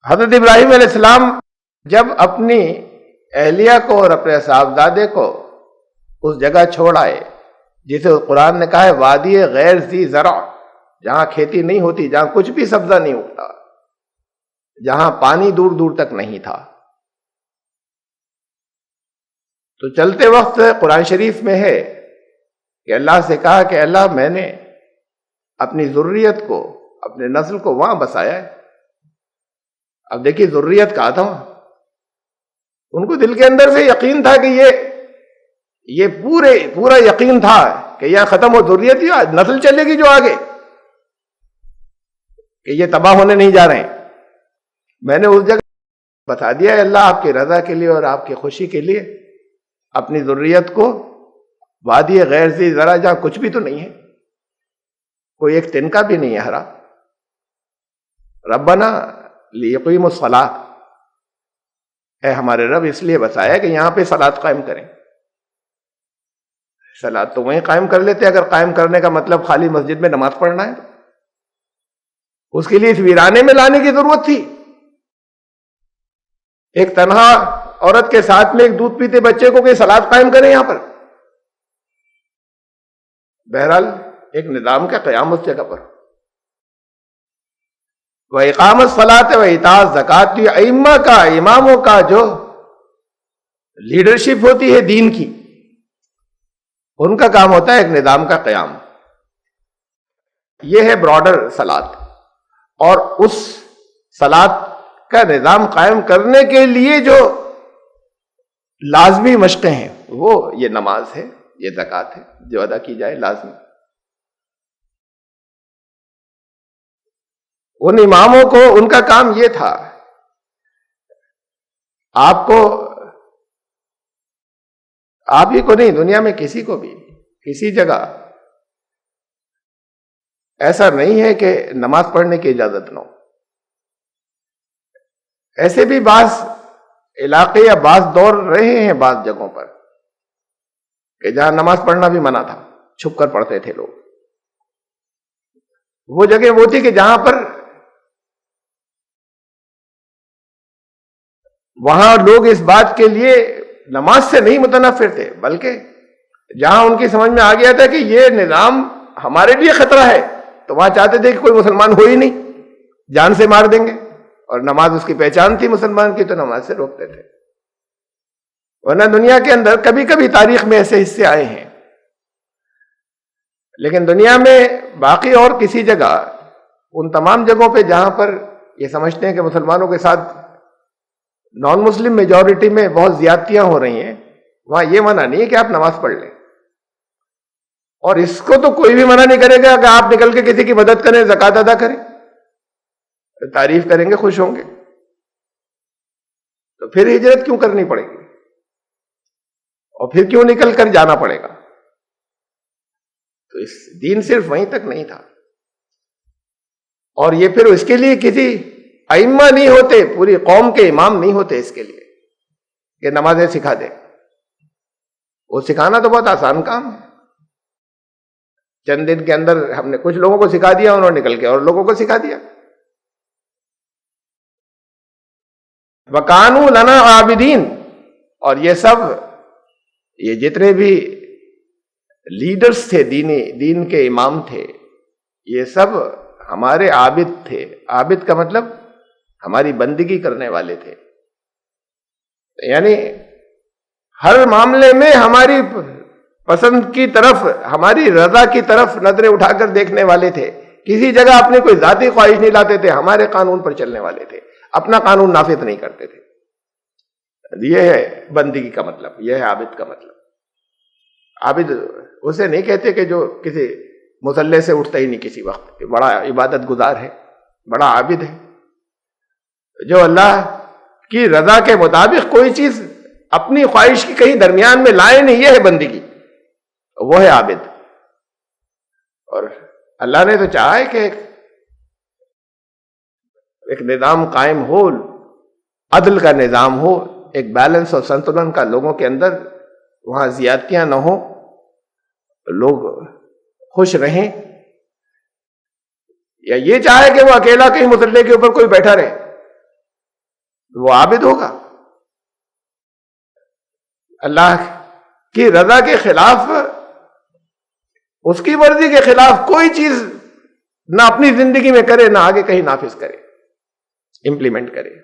حضرت ابراہیم علیہ السلام جب اپنی اہلیہ کو اور اپنے صاحبزادے کو اس جگہ چھوڑ آئے جسے قرآن نے کہا ہے وادی غیر ذی زرع، جہاں کھیتی نہیں ہوتی، جہاں کچھ بھی سبزہ نہیں اگتا، جہاں پانی دور دور تک نہیں تھا. تو چلتے وقت قرآن شریف میں ہے کہ اللہ سے کہا کہ اللہ میں نے اپنی ذریت کو، اپنے نسل کو وہاں بسایا ہے. اب دیکھیے ذریت کہا تھا، ان کو دل کے اندر سے یقین تھا کہ یہ پورا یقین تھا کہ یہ ختم ہو ذریت، ہی نسل چلے گی جو آگے، کہ یہ تباہ ہونے نہیں جا رہے ہیں. میں نے اس جگہ بتا دیا ہے اللہ آپ کی رضا کے لیے اور آپ کی خوشی کے لیے اپنی ذریت کو وادی غیر ذی زرع، جہاں کچھ بھی تو نہیں ہے، کوئی ایک تنکا بھی نہیں ہے ہرا. ربنا لیقیموا الصلاۃ، اے ہمارے رب اس لیے بسایا کہ یہاں پہ صلاۃ قائم کریں. صلاۃ تو وہیں قائم کر لیتے اگر قائم کرنے کا مطلب خالی مسجد میں نماز پڑھنا ہے. اس کے لیے اس ویرانے میں لانے کی ضرورت تھی. ایک تنہا عورت کے ساتھ میں ایک دودھ پیتے بچے کو کہ صلاۃ قائم کریں یہاں پر. بہرحال ایک نظام کا قیام اس جگہ پر. وَإِقَامَ الصَّلَاةِ وَإِيتَاءَ الزَّكَاةِ، یہ ائمہ کا، اماموں کا جو لیڈرشپ ہوتی ہے دین کی، ان کا کام ہوتا ہے ایک نظام کا قیام. یہ ہے براڈر صلاۃ. اور اس صلاۃ کا نظام قائم کرنے کے لیے جو لازمی مشقیں ہیں وہ یہ نماز ہے، یہ زکوٰۃ ہے جو ادا کی جائے لازمی. ان اماموں کو ان کا کام یہ تھا، آپ ہی کو نہیں، دنیا میں کسی کو بھی کسی جگہ ایسا نہیں ہے کہ نماز پڑھنے کی اجازت نہ ہو. ایسے بھی بعض علاقے یا بعض دور رہے ہیں بعض جگہوں پر کہ جہاں نماز پڑھنا بھی منع تھا، چھپ کر پڑھتے تھے لوگ. وہ جگہ وہ تھی کہ جہاں پر وہاں لوگ اس بات کے لیے نماز سے نہیں متنفر تھے، بلکہ جہاں ان کی سمجھ میں آ گیا تھا کہ یہ نظام ہمارے لیے خطرہ ہے، تو وہاں چاہتے تھے کہ کوئی مسلمان ہو ہی نہیں، جان سے مار دیں گے. اور نماز اس کی پہچان تھی مسلمان کی، تو نماز سے روکتے تھے. ورنہ دنیا کے اندر کبھی کبھی تاریخ میں ایسے حصے آئے ہیں، لیکن دنیا میں باقی اور کسی جگہ، ان تمام جگہوں پہ جہاں پر یہ سمجھتے ہیں کہ مسلمانوں کے ساتھ نان مسلم میجورٹی میں بہت زیادتیاں ہو رہی ہیں، وہاں یہ منع نہیں ہے کہ آپ نماز پڑھ لیں. اور اس کو تو کوئی بھی منع نہیں کرے گا کہ آپ نکل کے کسی کی مدد کریں، زکوٰۃ ادا کریں، تعریف کریں گے، خوش ہوں گے. تو پھر ہجرت کیوں کرنی پڑے گی، اور پھر کیوں نکل کر جانا پڑے گا؟ تو اس دین صرف وہیں تک نہیں تھا. اور یہ پھر اس کے لیے کسی ائمہ نہیں ہوتے، پوری قوم کے امام نہیں ہوتے اس کے لیے کہ نمازیں سکھا دیں. وہ سکھانا تو بہت آسان کام ہے. چند دن کے اندر ہم نے کچھ لوگوں کو سکھا دیا، انہوں نے نکل کے اور لوگوں کو سکھا دیا. وَكَانُوا لَنَا عَابِدِينَ. اور یہ سب، یہ جتنے بھی لیڈرز تھے، دین کے امام تھے، یہ سب ہمارے عابد تھے. عابد کا مطلب ہماری بندگی کرنے والے تھے، یعنی ہر معاملے میں ہماری پسند کی طرف، ہماری رضا کی طرف نظریں اٹھا کر دیکھنے والے تھے. کسی جگہ اپنی کوئی ذاتی خواہش نہیں لاتے تھے، ہمارے قانون پر چلنے والے تھے، اپنا قانون نافذ نہیں کرتے تھے. یہ ہے بندگی کا مطلب، یہ ہے عابد کا مطلب. عابد اسے نہیں کہتے کہ جو کسی مصلی سے اٹھتا ہی نہیں کسی وقت، بڑا عبادت گزار ہے، بڑا عابد ہے. جو اللہ کی رضا کے مطابق کوئی چیز اپنی خواہش کی کہیں درمیان میں لائے نہیں، یہ ہے بندگی، وہ ہے عابد. اور اللہ نے تو چاہا ہے کہ ایک نظام قائم ہو، عدل کا نظام ہو، ایک بیلنس اور سنتلن کا لوگوں کے اندر، وہاں زیادتیاں نہ ہوں، لوگ خوش رہیں. یا یہ چاہے کہ وہ اکیلا کہیں مصلی کے اوپر کوئی بیٹھا رہے، وہ عابد ہوگا. اللہ کی رضا کے خلاف، اس کی مرضی کے خلاف کوئی چیز نہ اپنی زندگی میں کرے، نہ آگے کہیں نافذ کرے. امپلیمنٹ کرے.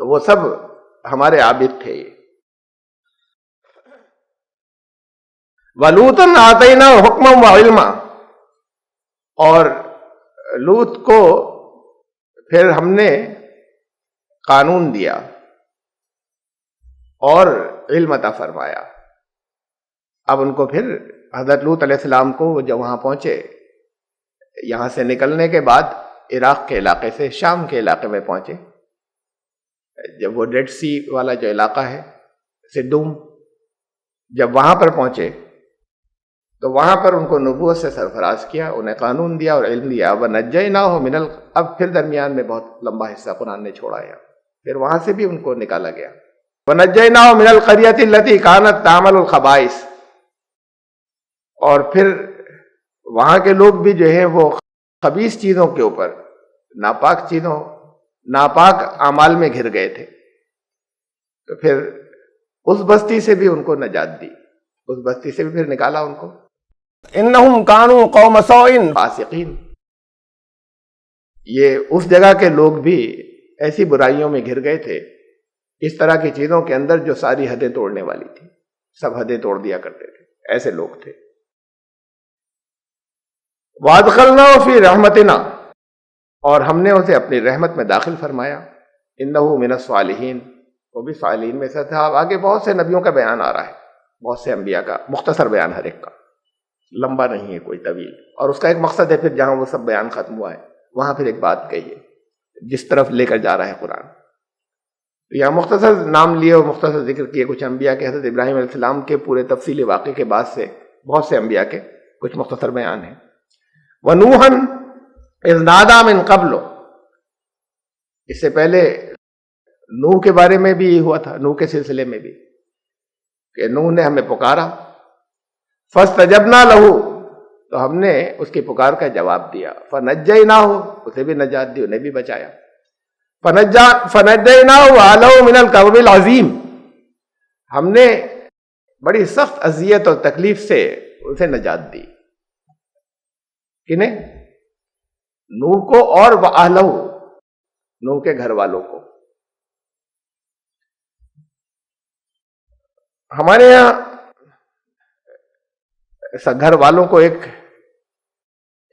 تو وہ سب ہمارے عابد تھے. وَلُوطًا آتَيْنَاهُ حُكْمًا وَعِلْمًا، اور لوط کو پھر ہم نے قانون دیا اور علم عطا فرمایا. اب ان کو پھر حضرت لوط علیہ السلام کو جب وہاں پہنچے، یہاں سے نکلنے کے بعد عراق کے علاقے سے شام کے علاقے میں پہنچے. جب وہ ڈیڈ سی والا جو علاقہ ہے سدوم، جب وہاں پر پہنچے تو وہاں پر ان کو نبوت سے سرفراز کیا، انہیں قانون دیا اور علم دیا. وَنَجَّيْنَاهُ مِنَ اب پھر درمیان میں بہت لمبا حصہ قرآن نے چھوڑا ہے، پھر وہاں سے بھی ان کو نکالا گیا. وَنَجَّيْنَاهُ مِنَ الْقَرْيَةِ الَّتِي كَانَتْ تَعْمَلُ الْخَبَائِثَ، اور پھر وہاں کے لوگ بھی جو ہیں وہ خبیث چیزوں کے اوپر، ناپاک چیزوں، ناپاک اعمال میں گھر گئے تھے. تو پھر اس بستی سے بھی ان کو نجات دی، اس بستی سے بھی پھر نکالا ان کو. انہم کانوا قوم سوء فاسقین، یہ اس جگہ کے لوگ بھی ایسی برائیوں میں گھر گئے تھے، اس طرح کی چیزوں کے اندر جو ساری حدیں توڑنے والی تھی، سب حدیں توڑ دیا کرتے تھے، ایسے لوگ تھے. وَأَدْخَلْنَاهُ فِي رَحْمَتِنَا، اور ہم نے اسے اپنی رحمت میں داخل فرمایا. انہو من الصالحین، وہ بھی صالحین میں سے تھا. آگے بہت سے نبیوں کا بیان آ رہا ہے، بہت سے انبیاء کا، مختصر بیان ہر ایک کا، لمبا نہیں ہے کوئی طویل. اور اس کا ایک مقصد ہے، پھر جہاں وہ سب بیان ختم ہوا ہے وہاں پھر ایک بات کہی ہے جس طرف لے کر جا رہا ہے قرآن. یہاں مختصر نام لیے اور مختصر ذکر کیے کچھ انبیاء کے. حضرت ابراہیم علیہ السلام کے پورے تفصیلی واقعے کے بعد سے بہت سے انبیاء کے کچھ مختصر بیان ہیں. وَنُوحًا إِذْ نَادَىٰ مِن قَبْلُ، اس سے پہلے نوح کے بارے میں بھی یہ ہوا تھا، نوح کے سلسلے میں بھی کہ نوح نے ہمیں پکارا. فَاسْتَجَبْنَا لَهُ، تو ہم نے اس کی پکار کا جواب دیا. فَنَجَّيْنَاهُ، اسے بھی نجات دی، انہیں بھی بچایا. فَنَجَّيْنَاهُ وَأَهْلَهُ مِنَ الْكَرْبِ الْعَظِيمِ، ہم نے بڑی سخت اذیت اور تکلیف سے اسے نجات دی. کنہیں؟ نوح کو اور وَأَهْلَهُ، نوح کے گھر والوں کو. ہمارے یہاں گھر والوں کو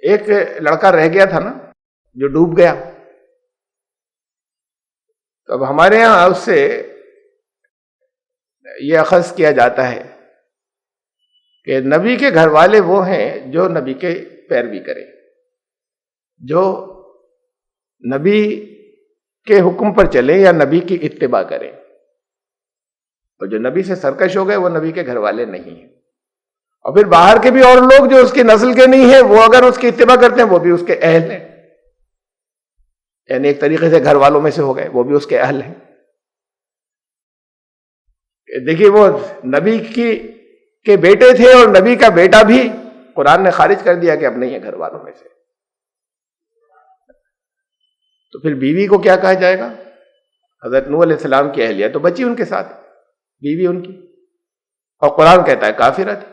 ایک لڑکا رہ گیا تھا نا جو ڈوب گیا. تو اب ہمارے یہاں اس سے یہ اخذ کیا جاتا ہے کہ نبی کے گھر والے وہ ہیں جو نبی کے پیروی کریں، جو نبی کے حکم پر چلیں یا نبی کی اتباع کریں. اور جو نبی سے سرکش ہو گئے وہ نبی کے گھر والے نہیں ہیں. اور پھر باہر کے بھی اور لوگ جو اس کی نسل کے نہیں ہیں، وہ اگر اس کی اتباع کرتے ہیں وہ بھی اس کے اہل ہیں، یعنی ایک طریقے سے گھر والوں میں سے ہو گئے، وہ بھی اس کے اہل ہیں. دیکھیے وہ نبی کے بیٹے تھے اور نبی کا بیٹا بھی قرآن نے خارج کر دیا کہ اب نہیں ہے گھر والوں میں سے. تو پھر بیوی کو کیا کہا جائے گا؟ حضرت نوح علیہ السلام کی اہلیہ تو بچی ان کے ساتھ، بیوی ان کی، اور قرآن کہتا ہے کافرہ تھی.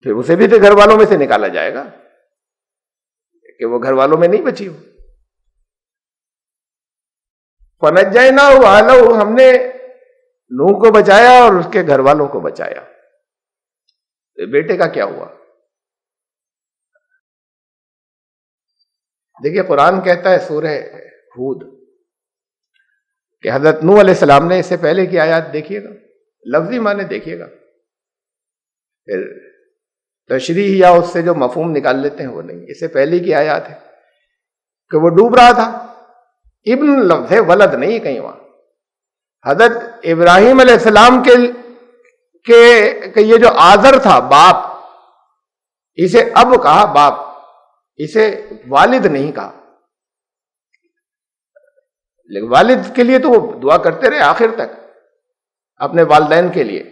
پھر اسے بھی تو گھر والوں میں سے نکالا جائے گا کہ وہ گھر والوں میں نہیں بچی ہو. فَنَجَّيْنَاهُ وَأَهْلَهُ، ہم نے نوح کو بچایا اور اس کے گھر والوں کو بچایا. بیٹے کا کیا ہوا؟ دیکھیے قرآن کہتا ہے سورہ ہود کہ حضرت نوح علیہ السلام نے، اس سے پہلے کی آیات دیکھیے گا، لفظی معنی دیکھیے گا، پھر تشریح یا اس سے جو مفہوم نکال لیتے ہیں وہ نہیں. اس سے پہلے کی آیات ہے کہ وہ ڈوب رہا تھا. ابن لفظ ہے، ولد نہیں کہیں وہاں. حضرت ابراہیم علیہ السلام کے یہ جو آزر تھا باپ، اسے اب کہا باپ، اسے والد نہیں کہا. لیکن والد کے لیے تو وہ دعا کرتے رہے آخر تک اپنے والدین کے لیے،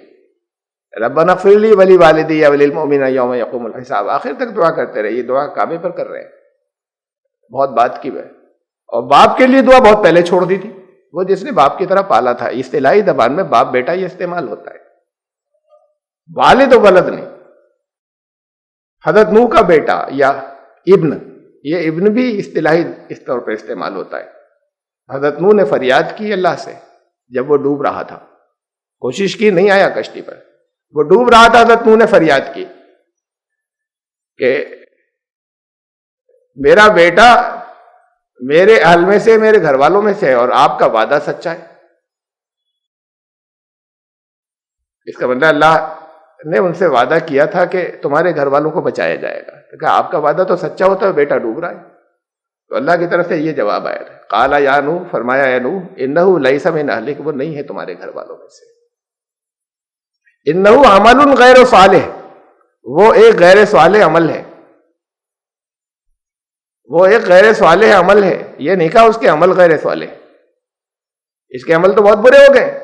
ربنا اغفر لی ولی والدی وللمؤمنین یوم یقوم الحساب، آخر تک دعا کرتے رہے. یہ دعا کعبے پر کر رہے ہیں، بہت بات کی ہے. اور باپ کے لیے دعا بہت پہلے چھوڑ دی تھی، وہ جس نے باپ کی طرح پالا تھا. اصطلاحی زبان میں باپ بیٹا یہ استعمال ہوتا ہے، والد و ولد نہیں. حضرت نوح کا بیٹا یا ابن یہ ابن بھی اصطلاحی اس طور پہ استعمال ہوتا ہے. حضرت نوح نے فریاد کی اللہ سے جب وہ ڈوب رہا تھا، کوشش کی، نہیں آیا کشتی پر، وہ ڈوب رہا تھا. حضرت نوح نے فریاد کی کہ میرا بیٹا میرے اہل میں سے، میرے گھر والوں میں سے ہے، اور آپ کا وعدہ سچا ہے. اس کا مطلب اللہ نے ان سے وعدہ کیا تھا کہ تمہارے گھر والوں کو بچایا جائے گا. تو کہا آپ کا وعدہ تو سچا ہوتا ہے، بیٹا ڈوب رہا ہے. تو اللہ کی طرف سے یہ جواب آیا تھا، قال یا نوح، فرمایا اے نوح، انہ لیس من اہلک، وہ نہیں ہے تمہارے گھر والوں میں سے. انہ عمل غیر صالح، وہ ایک غیر صالح عمل ہے. وہ ایک غیر صالح عمل ہے، یہ نہیں کہا اس کے عمل غیر صالح، اس کے عمل تو بہت برے ہو گئے.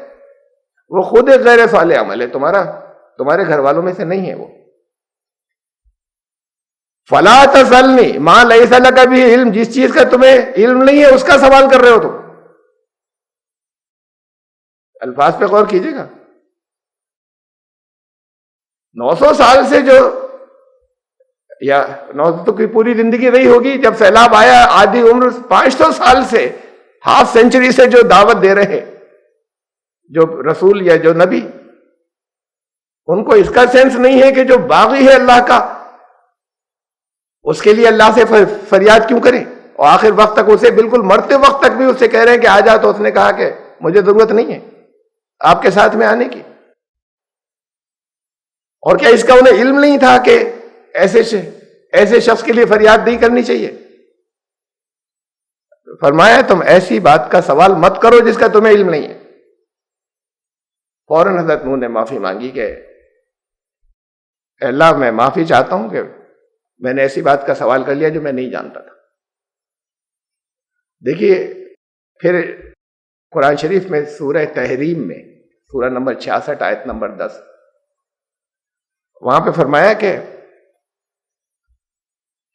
وہ خود ایک غیر صالح عمل ہے، تمہارے گھر والوں میں سے نہیں ہے وہ. فلا تسألنی ما لیس لک بہ علم، جس چیز کا تمہیں علم نہیں ہے اس کا سوال کر رہے ہو تم. الفاظ پہ غور کیجیے گا. 900 سال سے جو، یا 900 تو کی پوری زندگی رہی ہوگی، جب سیلاب آیا آدھی عمر، 500 سال سے، ہاف سینچری سے جو دعوت دے رہے جو رسول یا جو نبی، ان کو اس کا سینس نہیں ہے کہ جو باغی ہے اللہ کا، اس کے لیے اللہ سے فریاد کیوں کریں. اور آخر وقت تک اسے، بالکل مرتے وقت تک بھی اس سے کہہ رہے ہیں کہ آ جا، تو اس نے کہا کہ مجھے ضرورت نہیں ہے آپ کے ساتھ میں آنے کی. اور کیا اس کا انہیں علم نہیں تھا کہ ایسے شخص کے لیے فریاد نہیں کرنی چاہیے؟ فرمایا تم ایسی بات کا سوال مت کرو جس کا تمہیں علم نہیں ہے. فوراً حضرت نوح نے معافی مانگی کہ اے اللہ، میں معافی چاہتا ہوں کہ میں نے ایسی بات کا سوال کر لیا جو میں نہیں جانتا تھا. دیکھیے پھر قرآن شریف میں سورہ تحریم میں، سورہ نمبر 66 آیت نمبر 10، وہاں پہ فرمایا کہ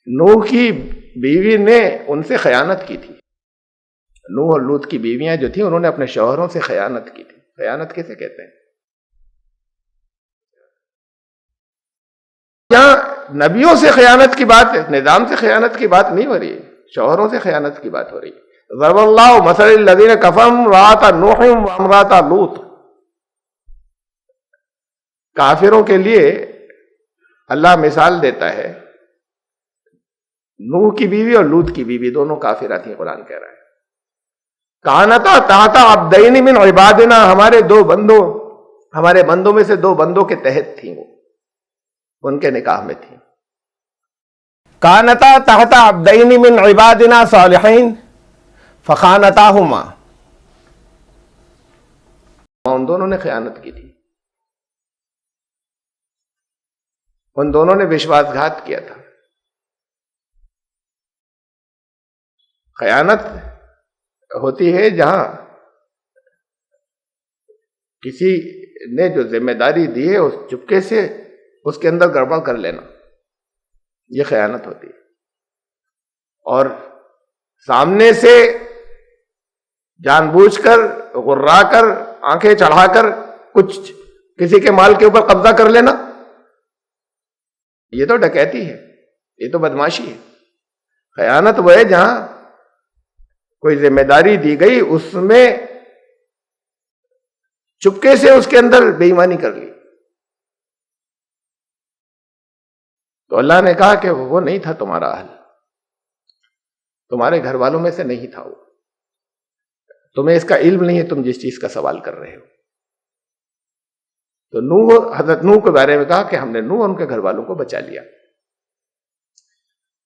نوح کی بیوی نے ان سے خیانت کی تھی. نوح اور لوط کی بیویاں جو تھیں، انہوں نے اپنے شوہروں سے خیانت کی تھی. خیانت کیسے کہتے ہیں؟ یہاں نبیوں سے خیانت کی بات، نظام سے خیانت کی بات نہیں ہو رہی، شوہروں سے خیانت کی بات ہو رہی. ضرب اللہ مثل الذین کفروا امرأۃ نوح وامرأۃ لوط. کافروں کے لیے اللہ مثال دیتا ہے، نوح کی بیوی اور لوط کی بیوی دونوں کافرہ تھیں. قرآن کہہ رہا ہے کانتا تحت عبدین من عبادنا، ہمارے بندوں میں سے 2 بندوں کے تحت تھیں، وہ ان کے نکاح میں تھی. کانتا تحت عبدین من عبادنا صالحین فخانتاہما، ان دونوں نے خیانت کی تھی، ان دونوں نے وشواس گھات کیا تھا. خیانت ہوتی ہے جہاں کسی نے جو ذمہ داری دی ہے اس چپکے سے اس کے اندر گڑبڑ کر لینا، یہ خیانت ہوتی ہے. اور سامنے سے جان بوجھ کر، غرا کر، آنکھیں چڑھا کر کچھ کسی کے مال کے اوپر قبضہ کر لینا، یہ تو ڈکیتی ہے، یہ تو بدماشی ہے. خیانت وہ ہے جہاں کوئی ذمہ داری دی گئی، اس میں چپکے سے اس کے اندر بے ایمانی کر لی. تو اللہ نے کہا کہ وہ نہیں تھا تمہارا اہل، تمہارے گھر والوں میں سے نہیں تھا وہ، تمہیں اس کا علم نہیں ہے تم جس چیز کا سوال کر رہے ہو. تو نوح، حضرت نوح کے بارے میں کہا کہ ہم نے نوح اور ان کے گھر والوں کو بچا لیا.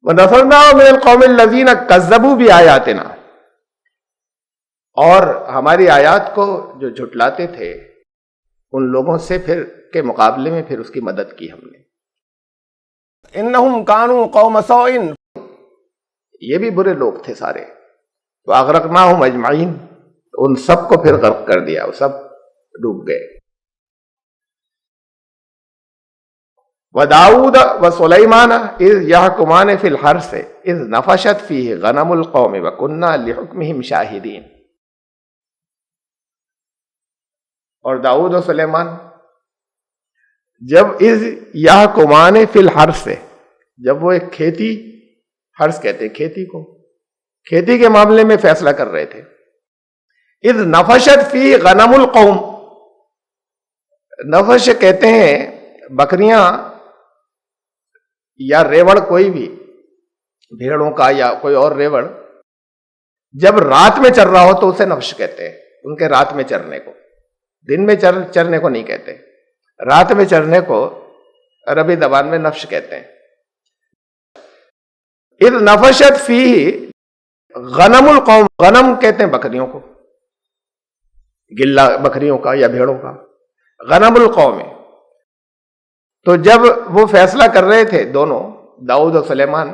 وَنَصَرْنَاهُ مِنَ الْقَوْمِ الَّذِينَ كَذَّبُوا بِآيَاتِنَا، اور ہماری آیات کو جو جھٹلاتے تھے ان لوگوں سے پھر کے مقابلے میں پھر اس کی مدد کی ہم نے. انہم کانوا قوم سوء، یہ بھی برے لوگ تھے سارے. واغرقناہم اجمعین، ان سب کو پھر غرق کر دیا، وہ سب ڈوب گئے. وَدَاوُودَ وَسُلَيْمَانَ اذ يَحْكُمَانِ فِي الْحَرْثِ اذ نَفَشَتْ فِيهِ غَنَمُ الْقَوْمِ وَكُنَّا لِحُكْمِهِمْ شَاهِدِينَ. اور داؤد و سلیمان جب اذ یحکمان فی الحرث، جب وہ ایک کھیتی حرث کہتے ہیں کھیتی کو، کھیتی کے معاملے میں فیصلہ کر رہے تھے. اذ نفشت فی غنم القوم، نفش کہتے ہیں بکریاں یا ریوڑ، کوئی بھی بھیڑوں کا یا کوئی اور ریوڑ جب رات میں چر رہا ہو تو اسے نفش کہتے ہیں. ان کے رات میں چرنے کو، دن میں چرنے کو نہیں کہتے، رات میں چرنے کو عربی زبان میں نفش کہتے ہیں. اذ نفشت فیہ غنم القوم، غنم کہتے ہیں بکریوں کو، گلہ بکریوں کا یا بھیڑوں کا، غنم القوم. تو جب وہ فیصلہ کر رہے تھے دونوں، داؤد اور سلیمان،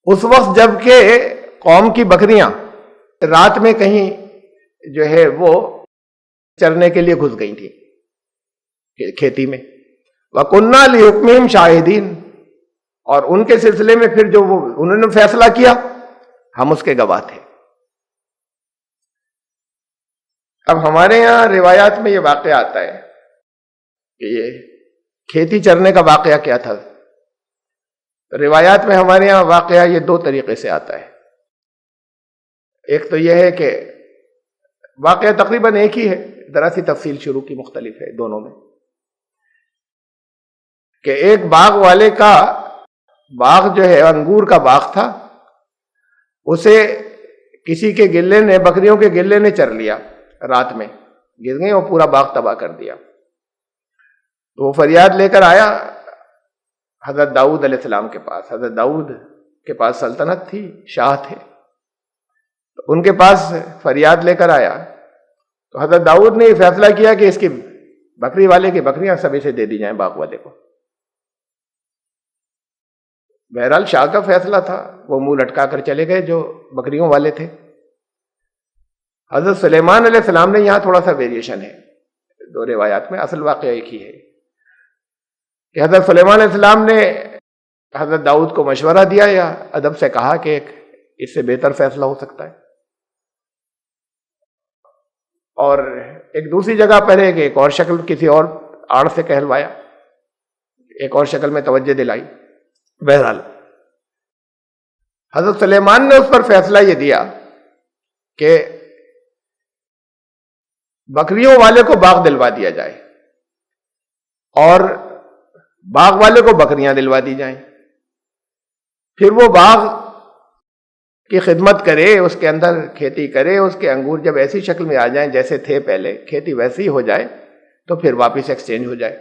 اس وقت جب کہ قوم کی بکریاں رات میں کہیں جو ہے وہ چرنے کے لیے گھس گئی تھیں کھیتی میں. وَكُنَّا لِحُكْمِهِمْ شَاهِدِينَ، اور ان کے سلسلے میں پھر جو وہ انہوں نے فیصلہ کیا ہم اس کے گواہ تھے. اب ہمارے یہاں روایات میں یہ واقعہ آتا ہے کہ یہ کھیتی چرنے کا واقعہ کیا تھا. روایات میں ہمارے یہاں واقعہ یہ دو طریقے سے آتا ہے. ایک تو یہ ہے کہ واقعہ تقریباً ایک ہی ہے، ذرا سی تفصیل شروع کی مختلف ہے دونوں میں، کہ ایک باغ والے کا باغ جو ہے انگور کا باغ تھا، اسے کسی کے گلے نے، بکریوں کے گلے نے چر لیا، رات میں گر گئے اور پورا باغ تباہ کر دیا. تو وہ فریاد لے کر آیا حضرت داؤد علیہ السلام کے پاس. حضرت داؤد کے پاس سلطنت تھی، شاہ تھے، تو ان کے پاس فریاد لے کر آیا. تو حضرت داؤد نے یہ فیصلہ کیا کہ اس کی بکری والے کی بکریاں سب اسے دے دی جائیں، باغ والے کو. بہرحال شاہ کا فیصلہ تھا، وہ منہ لٹکا کر چلے گئے جو بکریوں والے تھے. حضرت سلیمان علیہ السلام نے، یہاں تھوڑا سا ویریشن ہے دو روایات میں، اصل واقعہ ایک ہی ہے کہ حضرت سلیمان علیہ السلام نے حضرت داؤد کو مشورہ دیا یا ادب سے کہا کہ اس سے بہتر فیصلہ ہو سکتا ہے. اور ایک دوسری جگہ پر ہے کہ ایک اور شکل کسی اور آڑ سے کہلوایا، ایک اور شکل میں توجہ دلائی. بہرحال حضرت سلیمان نے اس پر فیصلہ یہ دیا کہ بکریوں والے کو باغ دلوا دیا جائے اور باغ والے کو بکریاں دلوا دی جائیں. پھر وہ باغ کی خدمت کرے، اس کے اندر کھیتی کرے، اس کے انگور جب ایسی شکل میں آ جائیں جیسے تھے پہلے، کھیتی ویسی ہو جائے تو پھر واپس ایکسچینج ہو جائے،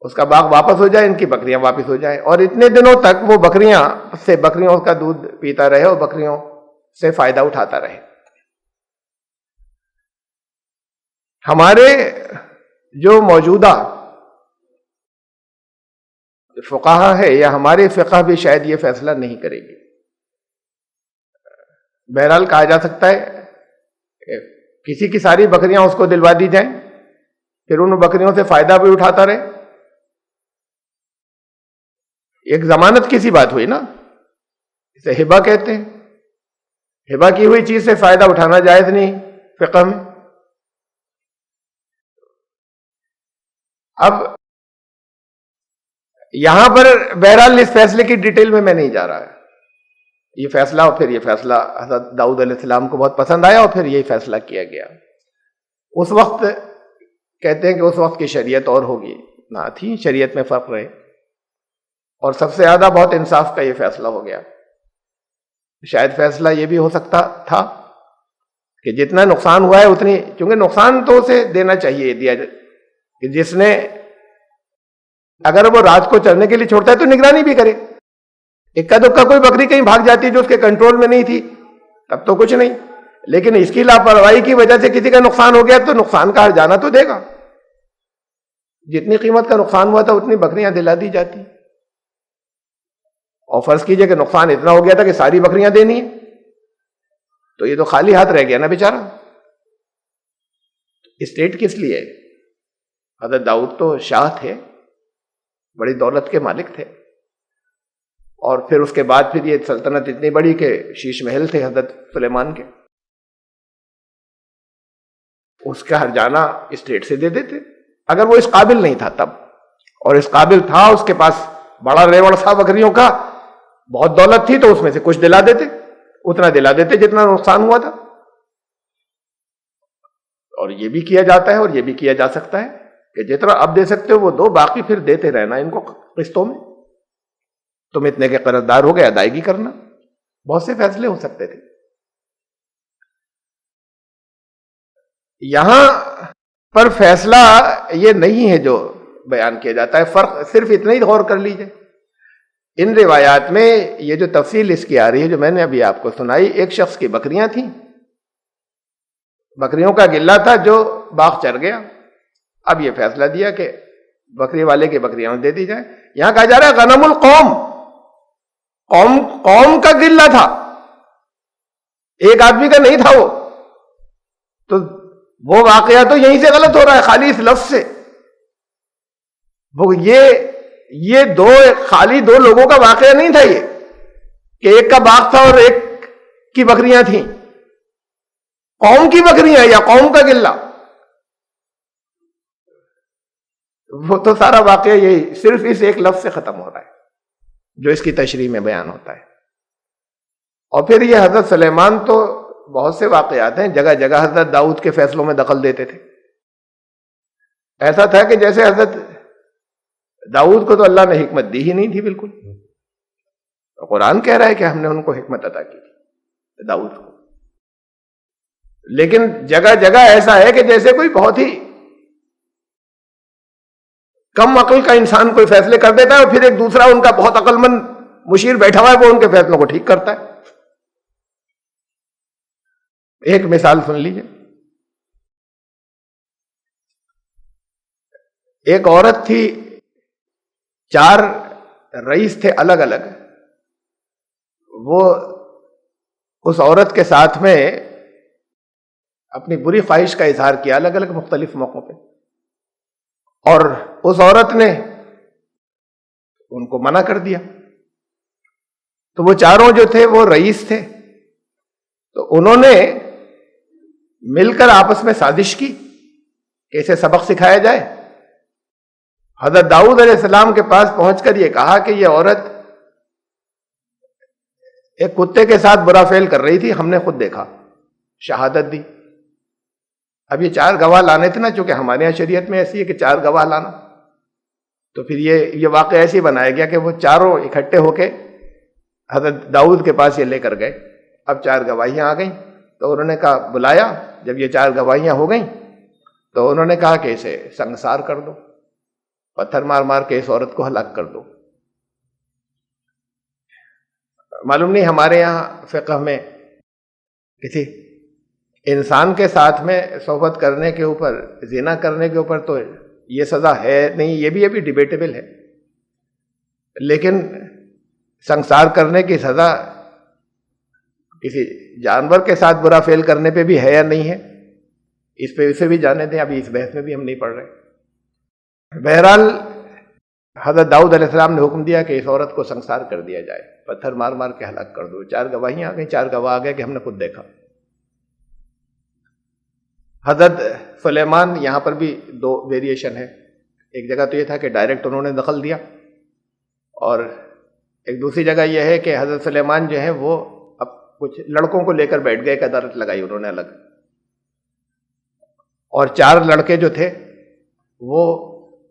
اس کا باغ واپس ہو جائے، ان کی بکریاں واپس ہو جائیں، اور اتنے دنوں تک وہ بکریوں کا دودھ پیتا رہے اور بکریوں سے فائدہ اٹھاتا رہے. ہمارے جو موجودہ فقہا ہے یا ہمارے فقہ بھی شاید یہ فیصلہ نہیں کرے گی. بہرحال کہا جا سکتا ہے کسی کی ساری بکریاں اس کو دلوا دی جائیں، پھر ان بکریوں سے فائدہ بھی اٹھاتا رہے. ایک ضمانت کی سی بات ہوئی نا، اسے ہبہ کہتے ہیں. ہبہ کی ہوئی چیز سے فائدہ اٹھانا جائز نہیں فقہ میں. اب یہاں پر بہرحال اس فیصلے کی ڈیٹیل میں نہیں جا رہا ہے. یہ فیصلہ اور پھر یہ فیصلہ حضرت داؤد علیہ السلام کو بہت پسند آیا اور پھر یہ فیصلہ کیا گیا. اس وقت کہتے ہیں کہ اس وقت کی شریعت اور ہوگی نہ تھی، شریعت میں فرق رہے، اور سب سے زیادہ بہت انصاف کا یہ فیصلہ ہو گیا. شاید فیصلہ یہ بھی ہو سکتا تھا کہ جتنا نقصان ہوا ہے اتنی، چونکہ نقصان تو اسے دینا چاہیے دیا جائے کہ جس نے، اگر وہ رات کو چرنے کے لیے چھوڑتا ہے تو نگرانی بھی کرے. اکا دکا کوئی بکری کہیں بھاگ جاتی جو اس کے کنٹرول میں نہیں تھی تب تو کچھ نہیں، لیکن اس کی لاپرواہی کی وجہ سے کسی کا نقصان ہو گیا تو نقصان کا ہرجانہ تو دے گا. جتنی قیمت کا نقصان ہوا تھا اتنی بکریاں دلا دی جاتی. اور فرض کیجئے کہ نقصان اتنا ہو گیا تھا کہ ساری بکریاں دینی ہیں تو یہ تو خالی ہاتھ رہ گیا نا بیچارہ. اسٹیٹ کس لیے؟ حضرت داؤد تو شاہ تھے، بڑی دولت کے مالک تھے، اور پھر اس کے بعد پھر یہ سلطنت اتنی بڑی کہ شیش محل تھے حضرت سلیمان کے، اس کا ہرجانہ اسٹیٹ سے دے دیتے اگر وہ اس قابل نہیں تھا تب. اور اس قابل تھا، اس کے پاس بڑا ریوڑ تھا بکریوں کا، بہت دولت تھی تو اس میں سے کچھ دلا دیتے، اتنا دلا دیتے جتنا نقصان ہوا تھا. اور یہ بھی کیا جاتا ہے اور یہ بھی کیا جا سکتا ہے کہ جتنا اب دے سکتے ہو وہ دو، باقی پھر دیتے رہنا ان کو قسطوں میں. تم اتنے کے قرض دار ہو گئے، ادائیگی کرنا. بہت سے فیصلے ہو سکتے تھے. یہاں پر فیصلہ یہ نہیں ہے جو بیان کیا جاتا ہے. فرق صرف اتنا ہی غور کر لیجئے، ان روایات میں یہ جو تفصیل اس کی آ رہی ہے جو میں نے ابھی آپ کو سنائی، ایک شخص کی بکریاں تھیں، بکریوں کا گلہ تھا جو باغ چر گیا. اب یہ فیصلہ دیا کہ بکری والے کی بکریاں دے دی جائیں. یہاں کہا جا رہا ہے غنم القوم، قوم کا گلہ تھا، ایک آدمی کا نہیں تھا وہ. تو وہ واقعہ تو یہیں سے غلط ہو رہا ہے، خالی اس لفظ سے. وہ یہ خالی دو لوگوں کا واقعہ نہیں تھا یہ کہ ایک کا باغ تھا اور ایک کی بکریاں تھیں. قوم کی بکریاں یا قوم کا گلہ، وہ تو سارا واقعہ یہی صرف اس ایک لفظ سے ختم ہو رہا ہے جو اس کی تشریح میں بیان ہوتا ہے. اور پھر یہ حضرت سلیمان تو بہت سے واقعات ہیں، جگہ جگہ حضرت داؤد کے فیصلوں میں دخل دیتے تھے. ایسا تھا کہ جیسے حضرت داؤد کو تو اللہ نے حکمت دی ہی نہیں تھی بالکل. قرآن کہہ رہا ہے کہ ہم نے ان کو حکمت عطا کی تھی داؤد کو. لیکن جگہ جگہ ایسا ہے کہ جیسے کوئی بہت ہی کم عقل کا انسان کوئی فیصلے کر دیتا ہے اور پھر ایک دوسرا ان کا بہت عقل مند مشیر بیٹھا ہوا ہے، وہ ان کے فیصلوں کو ٹھیک کرتا ہے. ایک مثال سن لیجیے. ایک عورت تھی، 4 رئیس تھے الگ الگ. وہ اس عورت کے ساتھ میں اپنی بری خواہش کا اظہار کیا الگ الگ مختلف موقعوں پہ، اور اس عورت نے ان کو منع کر دیا. تو وہ چاروں جو تھے وہ رئیس تھے، تو انہوں نے مل کر آپس میں سازش کی کہ اسے سبق سکھایا جائے. حضرت داؤد علیہ السلام کے پاس پہنچ کر یہ کہا کہ یہ عورت ایک کتے کے ساتھ برا فعل کر رہی تھی، ہم نے خود دیکھا. شہادت دی. اب یہ 4 گواہ لانے تھے نا، چونکہ ہمارے یہاں شریعت میں ایسی ہے کہ 4 گواہ لانا. تو پھر یہ واقعہ ایسے ہی بنایا گیا کہ وہ چاروں اکٹھے ہو کے حضرت داؤد کے پاس یہ لے کر گئے. اب 4 گواہیاں آ گئیں تو انہوں نے کہا بلایا. جب یہ 4 گواہیاں ہو گئیں تو انہوں نے کہا کہ اسے سنگسار کر دو، پتھر مار مار کے اس عورت کو ہلاک کر دو. معلوم نہیں ہمارے یہاں فقہ میں کسی انسان کے ساتھ میں صحبت کرنے کے اوپر، زنا کرنے کے اوپر تو یہ سزا ہے نہیں، یہ بھی ابھی ڈیبیٹیبل ہے. لیکن سنسار کرنے کی سزا کسی جانور کے ساتھ برا فعل کرنے پہ بھی ہے یا نہیں ہے، اس پہ اسے بھی جانے دیں، ابھی اس بحث میں بھی ہم نہیں پڑھ رہے. بہرحال حضرت داؤد علیہ السلام نے حکم دیا کہ اس عورت کو سنسار کر دیا جائے، پتھر مار مار کے ہلاک کر دو. 4 گواہیاں آ گئیں، 4 گواہ آ گئے کہ ہم نے خود دیکھا. حضرت سلیمان، یہاں پر بھی 2 ویریشن ہے. ایک جگہ تو یہ تھا کہ ڈائریکٹ انہوں نے دخل دیا، اور ایک دوسری جگہ یہ ہے کہ حضرت سلیمان جو ہے وہ اب کچھ لڑکوں کو لے کر بیٹھ گئے، ایک عدالت لگائی انہوں نے الگ، اور 4 لڑکے جو تھے وہ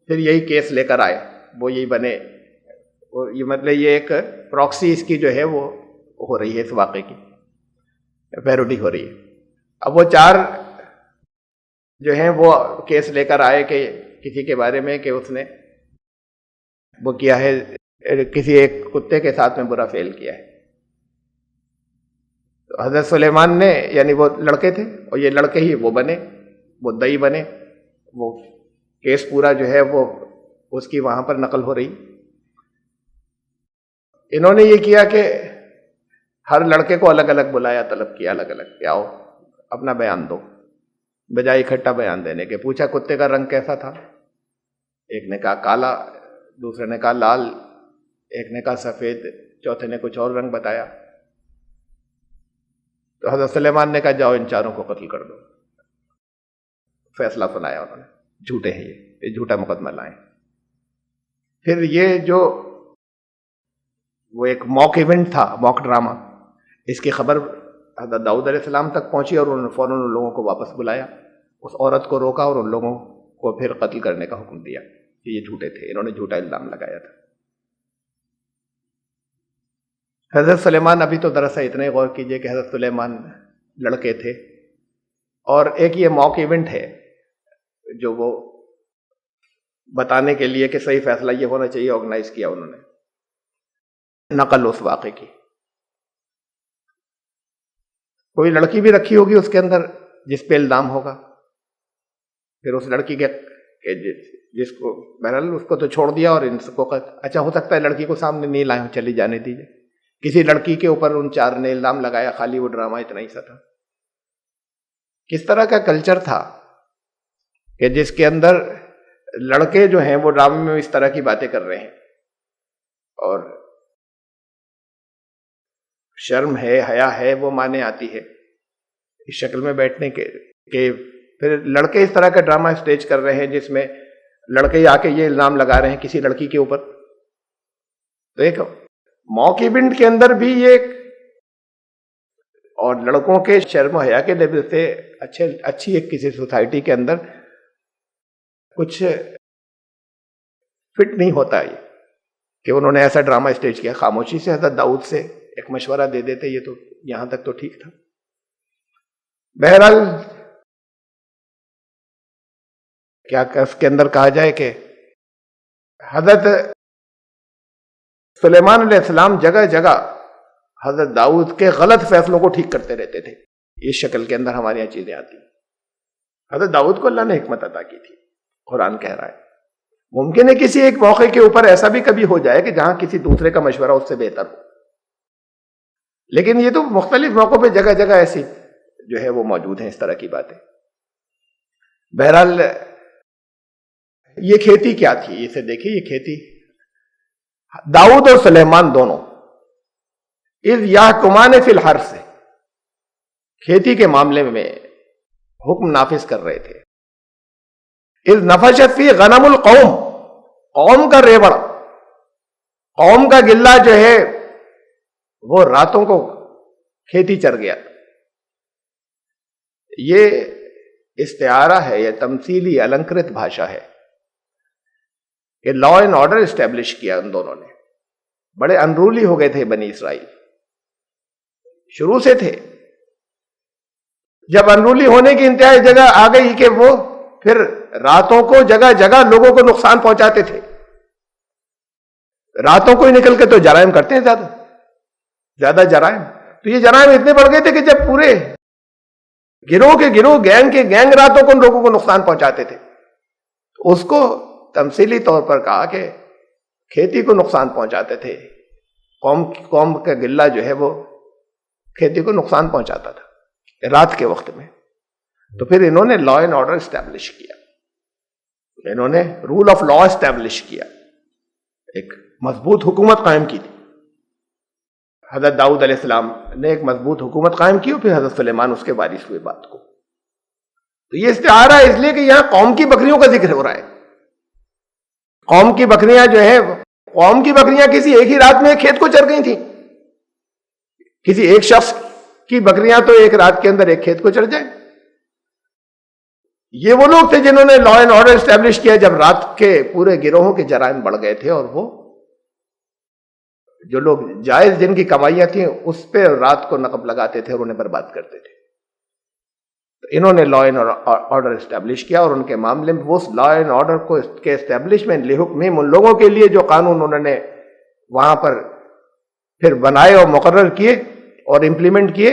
پھر یہی کیس لے کر آئے، وہ یہی بنے. یہ مطلب یہ ایک پراکسی اس کی جو ہے وہ ہو رہی ہے، اس واقعے کی پیروڈی ہو رہی ہے. اب وہ 4 جو ہیں وہ کیس لے کر آئے کہ کسی کے بارے میں کہ اس نے وہ کیا ہے، کسی ایک کتے کے ساتھ میں برا فعل کیا ہے. تو حضرت سلیمان نے، یعنی وہ لڑکے تھے اور یہ لڑکے ہی وہ بنے، مدعی بنے. وہ کیس پورا جو ہے وہ اس کی وہاں پر نقل ہو رہی. انہوں نے یہ کیا کہ ہر لڑکے کو الگ الگ بلایا، طلب کیا الگ الگ کہ آؤ اپنا بیان دو، بجائے اکٹھا بیان دینے کے. پوچھا کتے کا رنگ کیسا تھا؟ ایک نے کہا کالا، دوسرے نے کہا لال، ایک نے کہا سفید، چوتھے نے کچھ اور رنگ بتایا. تو حضرت سلیمان نے کہا جاؤ ان 4 کو قتل کر دو. فیصلہ سنایا انہوں نے، جھوٹے ہیں یہ جھوٹا مقدمہ لائیں. پھر یہ جو وہ ایک موک ایونٹ تھا، موک ڈرامہ. اس کی خبر حضرت داؤد علیہ السلام تک پہنچی اور انہوں نے فوراً ان لوگوں کو واپس بلایا، اس عورت کو روکا اور ان لوگوں کو پھر قتل کرنے کا حکم دیا کہ یہ جھوٹے تھے، انہوں نے جھوٹا الزام لگایا تھا. حضرت سلیمان، ابھی تو دراصل اتنے غور کیجئے کہ حضرت سلیمان لڑکے تھے، اور ایک یہ موک ایونٹ ہے جو وہ بتانے کے لیے کہ صحیح فیصلہ یہ ہونا چاہیے آرگنائز کیا انہوں نے، نقل اس واقعے کی. کوئی لڑکی بھی رکھی ہوگی اس کے اندر جس پہ الزام ہوگا، پھر اس لڑکی کے جس کو بہرحال اس کو تو چھوڑ دیا اور ان کو اچھا ہو سکتا ہے لڑکی کو سامنے نہیں لائے، چلی جانے دیجیے. کسی لڑکی کے اوپر ان 4 نے الزام لگایا، خالی وہ ڈرامہ اتنا ہی سا تھا. کس طرح کا کلچر تھا کہ جس کے اندر لڑکے جو ہیں وہ ڈرامے میں اس طرح کی باتیں کر رہے ہیں، اور شرم ہے، حیا ہے، وہ مانے آتی ہے اس شکل میں بیٹھنے کے کہ پھر لڑکے اس طرح کا ڈرامہ اسٹیج کر رہے ہیں جس میں لڑکے آ کے یہ الزام لگا رہے ہیں کسی لڑکی کے اوپر. تو ایک موک ایونٹ کے اندر بھی یہ اور لڑکوں کے شرم و حیا کے لیول سے اچھی ایک کسی سوسائٹی کے اندر کچھ فٹ نہیں ہوتا ہے کہ انہوں نے ایسا ڈرامہ اسٹیج کیا. خاموشی سے حضرت داؤد سے ایک مشورہ دے دیتے، یہ تو یہاں تک تو ٹھیک تھا. بہرحال کیا اس کے اندر کہا جائے کہ حضرت سلیمان علیہ السلام جگہ جگہ حضرت داؤد کے غلط فیصلوں کو ٹھیک کرتے رہتے تھے. اس شکل کے اندر ہمارے یہاں چیزیں آتی ہیں. حضرت داؤد کو اللہ نے حکمت عطا کی تھی. قرآن کہہ رہا ہے ممکن ہے کسی ایک موقع کے اوپر ایسا بھی کبھی ہو جائے کہ جہاں کسی دوسرے کا مشورہ اس سے بہتر ہو، لیکن یہ تو مختلف موقعوں پہ جگہ جگہ ایسی جو ہے وہ موجود ہیں اس طرح کی باتیں. بہرحال یہ کھیتی کیا تھی، اسے دیکھیے. یہ کھیتی داؤد اور سلیمان دونوں اذ یحکمان فی الحرث سے کھیتی کے معاملے میں حکم نافذ کر رہے تھے. اذ نفشت فی غنم القوم، قوم کا ریوڑ، قوم کا گلہ جو ہے وہ راتوں کو کھیتی چر گیا. یہ استعارہ ہے، یہ تمثیلی النکرت بھاشا ہے کہ لا اینڈ آرڈر اسٹیبلش کیا ان دونوں نے. بڑے انرولي ہو گئے تھے بنی اسرائیل، شروع سے تھے. جب انرولي ہونے کی انتہائی جگہ آ گئی کہ وہ پھر راتوں کو جگہ جگہ لوگوں کو نقصان پہنچاتے تھے. راتوں کو ہی نکل کے تو جرائم کرتے ہیں، زیادہ جرائم. تو یہ جرائم اتنے بڑھ گئے تھے کہ جب پورے گروہ کے گروہ، گینگ کے گینگ راتوں کو لوگوں کو نقصان پہنچاتے تھے، تو اس کو تمثیلی طور پر کہا کہ کھیتی کو نقصان پہنچاتے تھے. قوم کا گلہ جو ہے وہ کھیتی کو نقصان پہنچاتا تھا رات کے وقت میں. تو پھر انہوں نے لا اینڈ آرڈر اسٹیبلش کیا، انہوں نے رول آف لا اسٹیبلش کیا، ایک مضبوط حکومت قائم کی تھی. حضرت داؤد علیہ السلام نے ایک مضبوط حکومت قائم کی اور پھر حضرت سلیمان اس کے وارث ہوئے بات کو. تو یہ استعارہ ہے اس لیے کہ یہاں قوم کی بکریوں کا ذکر ہو رہا ہے. قوم کی بکریاں جو ہیں، قوم کی بکریاں کسی ایک ہی رات میں ایک کھیت کو چر گئی تھیں. کسی ایک شخص کی بکریاں تو ایک رات کے اندر ایک کھیت کو چر جائیں. یہ وہ لوگ تھے جنہوں نے لا اینڈ آرڈر اسٹیبلش کیا جب رات کے پورے گروہوں کے جرائم بڑھ گئے تھے، اور وہ جو لوگ جائز جن کی کمائیاں تھیں اس پہ رات کو نقب لگاتے تھے اور انہیں برباد کرتے تھے. تو انہوں نے لا اینڈ آرڈر اسٹیبلش کیا، اور ان کے معاملے میں وہ لا اینڈ آرڈر کو کے اسٹیبلشمنٹ لحکمہم، ان لوگوں کے لیے جو قانون انہوں نے وہاں پر پھر بنائے اور مقرر کیے اور امپلیمنٹ کیے،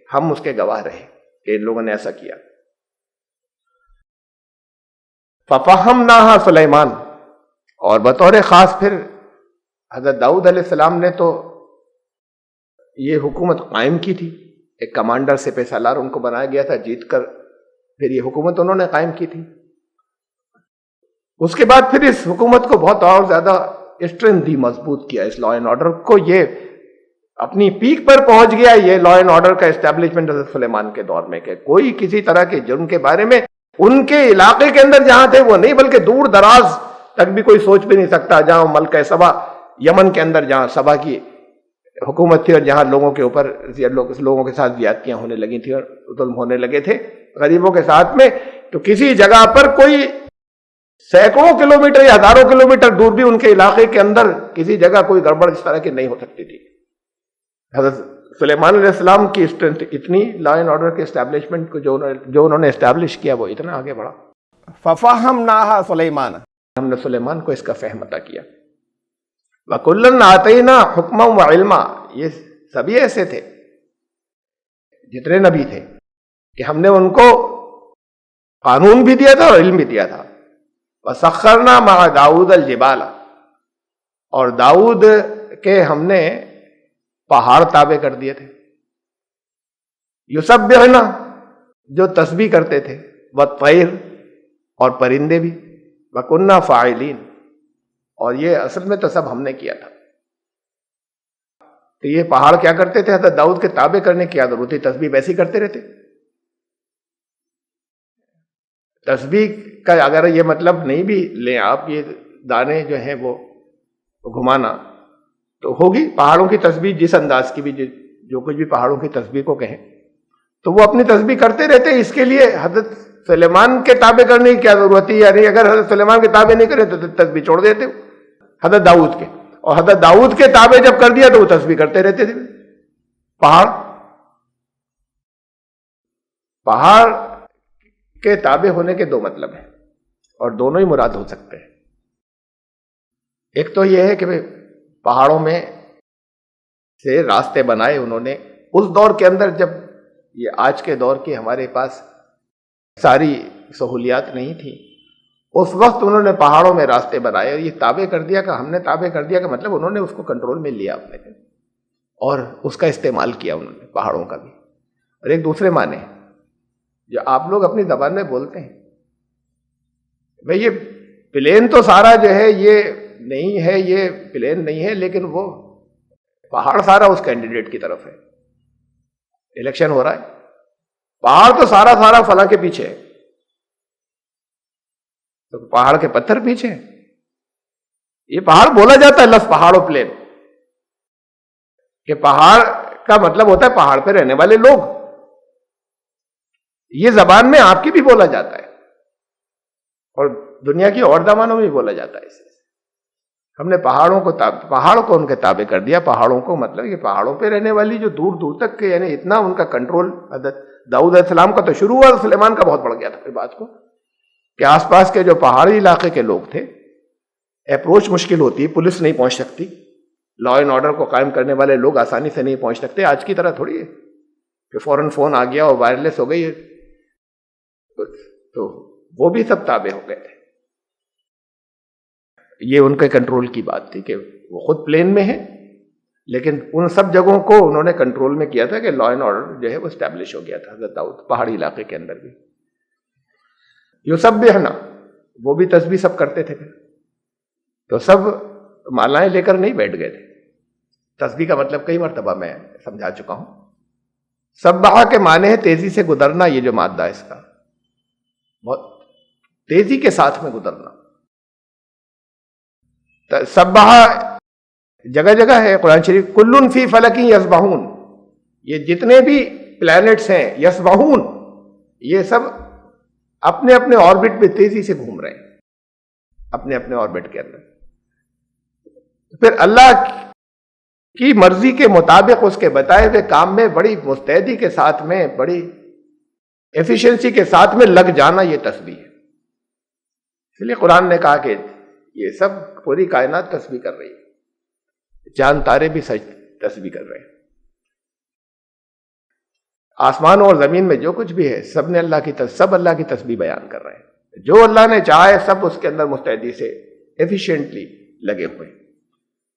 ہم اس کے گواہ رہے کہ ان لوگوں نے ایسا کیا. فَفَهَّمْنَاهَا سلیمان، اور بطور خاص پھر حضرت داؤد علیہ السلام نے تو یہ حکومت قائم کی تھی. ایک کمانڈر سپہ سالار ان کو بنایا گیا تھا، جیت کر پھر یہ حکومت انہوں نے قائم کی تھی. اس کے بعد پھر اس حکومت کو بہت اور زیادہ اسٹرینتھ دی، مضبوط کیا اس لا اینڈ آرڈر کو. یہ اپنی پیک پر پہنچ گیا یہ لا اینڈ آرڈر کا اسٹیبلشمنٹ حضرت سلیمان کے دور میں، کہ کوئی کسی طرح کے جرم کے بارے میں ان کے علاقے کے اندر جہاں تھے وہ نہیں، بلکہ دور دراز تک بھی کوئی سوچ بھی نہیں سکتا. جہاں ملکہ سبا، یمن کے اندر جہاں سبا کی حکومت تھی اور جہاں لوگوں کے اوپر لوگوں کے ساتھ زیادتیاں ہونے لگی تھیں اور ظلم ہونے لگے تھے غریبوں کے ساتھ میں، تو کسی جگہ پر کوئی سینکڑوں کلومیٹر یا ہزاروں کلومیٹر دور بھی ان کے علاقے کے اندر کسی جگہ کوئی گڑبڑ اس طرح کی نہیں ہو سکتی تھی۔ حضرت سلیمان علیہ السلام کی اسٹرینتھ اتنی، لا اینڈ آرڈر کے اسٹیبلشمنٹ کو جو انہوں نے اسٹیبلش کیا وہ اتنا آگے بڑھا۔ فَفَهَّمْنَاهَا سلیمان، ہم نے سلیمان کو اس کا فہم عطا کیا۔ وَكُلًّا آتَيْنَا حُكْمًا وَعِلْمًا، یہ سبھی ایسے تھے جتنے نبی تھے کہ ہم نے ان کو قانون بھی دیا تھا اور علم بھی دیا تھا۔ وَسَخَّرْنَا مَعَ داؤد الجبال، اور داؤد کے ہم نے پہاڑ تابع کر دیے تھے۔ یسبحنا، جو تسبیح کرتے تھے، والطیر، اور پرندے بھی، وَكُنَّا فَاعِلِينَ، اور یہ اصل میں تو سب ہم نے کیا تھا۔ تو یہ پہاڑ کیا کرتے تھے؟ حضرت داؤد کے تابع کرنے کی ضرورت تھی، تسبیح ویسے ہی کرتے رہتے۔ تسبیح کا اگر یہ مطلب نہیں بھی لیں آپ، یہ دانے جو ہیں وہ گھمانا تو ہوگی پہاڑوں کی تسبیح، جس انداز کی بھی جو کچھ بھی پہاڑوں کی تسبیح کو کہیں تو وہ اپنی تسبیح کرتے رہتے۔ اس کے لیے حضرت سلیمان کے تابع کرنے کی کیا ضرورت ہے؟ یعنی اگر حضرت سلیمان کے تابع نہیں کرے تو تسبیح چھوڑ دیتے حضرت داؤد کے، اور حضرت داؤد کے تابع جب کر دیا تو وہ تسبیح کرتے رہتے تھے۔ پہاڑ کے تابع ہونے کے دو مطلب ہیں اور دونوں ہی مراد ہو سکتے ہیں۔ ایک تو یہ ہے کہ پہاڑوں میں سے راستے بنائے انہوں نے اس دور کے اندر، جب یہ آج کے دور کی ہمارے پاس ساری سہولیات نہیں تھی، اس وقت انہوں نے پہاڑوں میں راستے بنائے اور یہ تابع کر دیا کہ ہم نے تابع کر دیا، کہ مطلب انہوں نے اس کو کنٹرول میں لیا اپنے اور اس کا استعمال کیا انہوں نے پہاڑوں کا بھی۔ اور ایک دوسرے معنی جو آپ لوگ اپنی زبان میں بولتے ہیں، بھئی یہ پلین تو سارا جو ہے یہ نہیں ہے، یہ پلین نہیں ہے، لیکن وہ پہاڑ سارا اس کینڈیڈیٹ کی طرف ہے، الیکشن ہو رہا ہے، پہاڑ تو سارا فلاں کے پیچھے ہے، تو پہاڑ کے پتھر پیچھے ہیں۔ یہ پہاڑ بولا جاتا ہے لفظ پہاڑ و پلین، کہ پہاڑ کا مطلب ہوتا ہے پہاڑ پہ رہنے والے لوگ، یہ زبان میں آپ کی بھی بولا جاتا ہے اور دنیا کی اور زبانوں میں بھی بولا جاتا ہے۔ اسے ہم نے پہاڑ کو ان کے تابع کر دیا۔ پہاڑوں کو مطلب یہ پہاڑوں پہ رہنے والی جو دور دور تک کے، یعنی اتنا ان کا کنٹرول حضرت داؤد علیہ السلام کا تو شروع ہوا، سلیمان کا بہت بڑھ گیا تھا پھر بات کو، کہ آس پاس کے جو پہاڑی علاقے کے لوگ تھے، اپروچ مشکل ہوتی، پولیس نہیں پہنچ سکتی، لا اینڈ آرڈر کو قائم کرنے والے لوگ آسانی سے نہیں پہنچ سکتے۔ آج کی طرح تھوڑی ہے کہ فوراً فون آ گیا اور وائرلیس ہو گئی، تو وہ بھی سب تابع ہو گئے تھے۔ یہ ان کے کنٹرول کی بات تھی کہ وہ خود پلین میں ہیں، لیکن ان سب جگہوں کو انہوں نے کنٹرول میں کیا تھا کہ لا اینڈ آرڈر جو ہے وہ اسٹیبلش ہو گیا تھا حضرت داؤد پہاڑی علاقے کے اندر بھی۔ یسبحنا، وہ بھی تسبیح سب کرتے تھے، تو سب مالائیں لے کر نہیں بیٹھ گئے تھے۔ تسبیح کا مطلب کئی مرتبہ میں سمجھا چکا ہوں۔ سبحہ کے معنی ہے تیزی سے گزرنا، یہ جو مادہ ہے اس کا بہت تیزی کے ساتھ میں گزرنا۔ سبحہ جگہ جگہ ہے قرآن شریف، کلن فی فلک یسبحون، یہ جتنے بھی پلانٹس ہیں یسبحون، یہ سب اپنے اپنے آربٹ میں تیزی سے گھوم رہے ہیں، اپنے اپنے آربٹ کے اندر۔ پھر اللہ کی مرضی کے مطابق اس کے بتائے ہوئے کام میں بڑی مستعدی کے ساتھ میں، بڑی ایفیشنسی کے ساتھ میں لگ جانا، یہ تسبیح ہے۔ اس لیے قرآن نے کہا کہ یہ سب پوری کائنات تسبیح کر رہی ہے، چاند تارے بھی تسبیح کر رہے ہیں، آسمان اور زمین میں جو کچھ بھی ہے سب نے سب اللہ کی تسبیح بیان کر رہے ہیں۔ جو اللہ نے چاہا ہے سب اس کے اندر مستعدی سے ایفیشینٹلی لگے ہوئے ہیں۔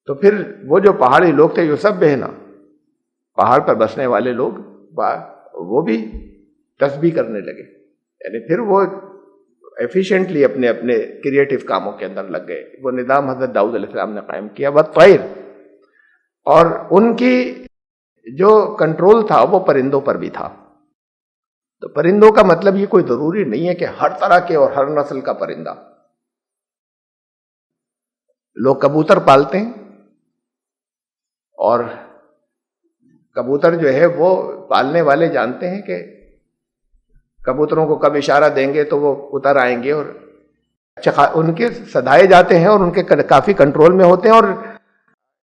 تو پھر وہ جو پہاڑی لوگ تھے یسبحنا، پہاڑ پر بسنے والے لوگ، وہ بھی تسبیح کرنے لگے، یعنی پھر وہ ایفیشینٹلی اپنے اپنے کریٹو کاموں کے اندر لگ گئے۔ وہ نظام حضرت داؤد علیہ السلام نے قائم کیا۔ والطیر، اور ان کی جو کنٹرول تھا وہ پرندوں پر بھی تھا۔ تو پرندوں کا مطلب یہ کوئی ضروری نہیں ہے کہ ہر طرح کے اور ہر نسل کا پرندہ۔ لوگ کبوتر پالتے ہیں اور کبوتر جو ہے وہ پالنے والے جانتے ہیں کہ کبوتروں کو کب اشارہ دیں گے تو وہ اتر آئیں گے، اور ان کے سدھائے جاتے ہیں اور ان کے کافی کنٹرول میں ہوتے ہیں. اور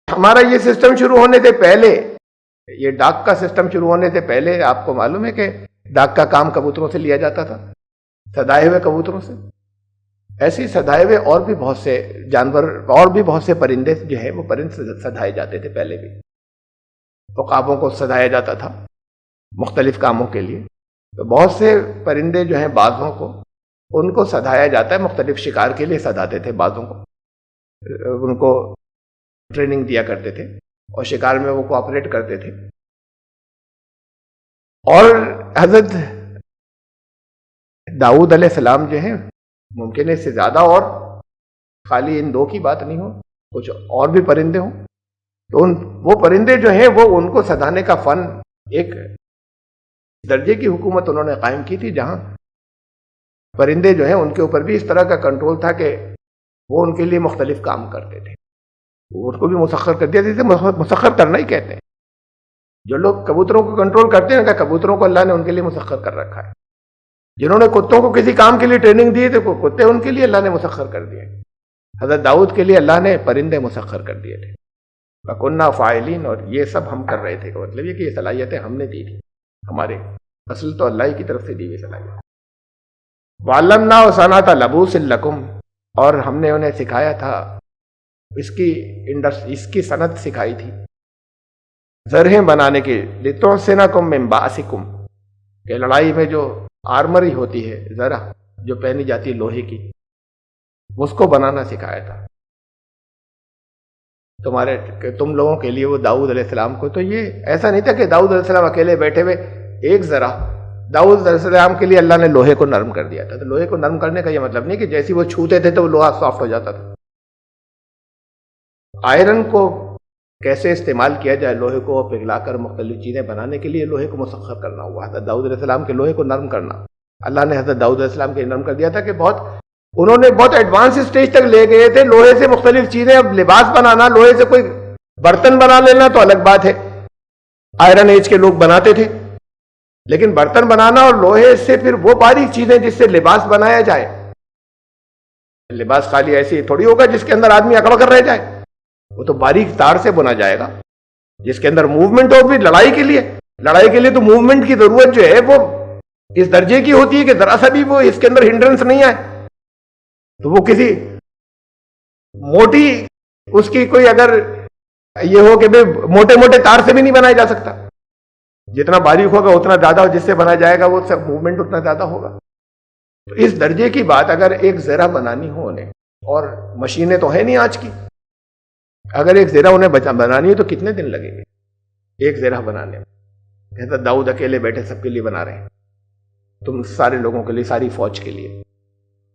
ہمارا یہ سسٹم شروع ہونے سے پہلے، یہ ڈاک کا سسٹم شروع ہونے سے پہلے آپ کو معلوم ہے کہ ڈاک کا کام کبوتروں سے لیا جاتا تھا، سدائے ہوئے کبوتروں سے. ایسے سدائے ہوئے اور بھی بہت سے جانور اور بھی بہت سے پرندے جو ہیں وہ پرند سدھائے جاتے تھے. پہلے بھی عقابوں کو سدھایا جاتا تھا مختلف کاموں کے لیے. تو بہت سے پرندے جو ہیں بازوں کو، ان کو سدھایا جاتا ہے، مختلف شکار کے لیے سدھاتے تھے بازوں کو، ان کو ٹریننگ دیا کرتے تھے اور شکار میں وہ کوآپریٹ کرتے تھے. اور حضرت داؤد علیہ السلام جو ہیں ممکن ہے اس سے زیادہ، اور خالی ان دو کی بات نہیں ہو، کچھ اور بھی پرندے ہوں، تو وہ پرندے جو ہیں وہ ان کو سدھانے کا فن، ایک درجے کی حکومت انہوں نے قائم کی تھی جہاں پرندے جو ہیں ان کے اوپر بھی اس طرح کا کنٹرول تھا کہ وہ ان کے لیے مختلف کام کرتے تھے، ان کو بھی مسخر کر دیا. جسے مسخر کرنا ہی کہتے ہیں. جو لوگ کبوتروں کو کنٹرول کرتے ہیں کہ کبوتروں کو اللہ نے ان کے لیے مسخر کر رکھا ہے. جنہوں نے کتوں کو کسی کام کے لیے ٹریننگ دی تو کتے ان کے لیے اللہ نے مسخر کر دیے. حضرت داؤد کے لیے اللہ نے پرندے مسخر کر دیے تھے. وَكُنَّا فَاعِلِينَ، اور یہ سب ہم کر رہے تھے. مطلب یہ کہ یہ صلاحیتیں ہم نے دی تھی، ہمارے اصل تو اللہ کی طرف سے دی ہوئی صلاحیت. وَعَلَّمْنَا صَنْعَةَ لَبُوسٍ لَكُمْ، اور ہم نے انہیں سکھایا تھا، اس کی صنعت سکھائی تھی زرہیں بنانے کی. لِتُحْصِنَكُم مِّن بَأْسِكُم، کہ لڑائی میں جو آرمری ہوتی ہے، زرہ جو پہنی جاتی ہے لوہے کی، اس کو بنانا سکھایا تھا تم لوگوں کے لیے. وہ داؤد علیہ السلام کو تو یہ ایسا نہیں تھا کہ داؤد علیہ السلام اکیلے بیٹھے ہوئے ایک ذرا. داؤد علیہ السلام کے لیے اللہ نے لوہے کو نرم کر دیا تھا. تو لوہے کو نرم کرنے کا یہ مطلب نہیں کہ جیسی وہ چھوتے تھے تو وہ لوہا سافٹ ہو جاتا تھا. آئرن کو کیسے استعمال کیا جائے، لوہے کو پگھلا کر مختلف چیزیں بنانے کے لیے لوہے کو مسخر کرنا ہوا. حضرت داؤد علیہ السلام کے لوہے کو نرم کرنا اللہ نے حضرت داؤد علیہ السلام کے نرم کر دیا تھا کہ انہوں نے بہت ایڈوانس اسٹیج تک لے گئے تھے. لوہے سے مختلف چیزیں، اب لباس بنانا، لوہے سے کوئی برتن بنا لینا تو الگ بات ہے، آئرن ایج کے لوگ بناتے تھے. لیکن برتن بنانا اور لوہے سے پھر وہ باریک چیزیں جس سے لباس بنایا جائے. لباس خالی ایسے تھوڑی ہوگا جس کے اندر آدمی اکڑ کر رہ جائے، وہ تو باریک تار سے بنا جائے گا جس کے اندر موومنٹ ہو. بھی لڑائی کے لیے تو موومنٹ کی ضرورت جو ہے وہ اس درجے کی ہوتی ہے کہ ذرا سا بھی وہ اس کے اندر ہنڈرنس نہیں آئے. تو وہ کسی موٹی، اس کی کوئی اگر یہ ہو کہ موٹے موٹے تار سے بھی نہیں بنایا جا سکتا. جتنا باریک ہوگا اتنا زیادہ جس سے بنا جائے گا وہ سب موومنٹ اتنا زیادہ ہوگا. تو اس درجے کی بات اگر ایک زرہ بنانی ہو انہیں، اور مشینیں تو ہیں نہیں آج کی، اگر ایک زرہ انہیں بنانی ہے تو کتنے دن لگیں گے ایک زرہ بنانے میں. کہتا داؤد اکیلے بیٹھے سب کے لیے بنا رہے ہیں، تم سارے لوگوں کے لیے، ساری فوج کے لیے.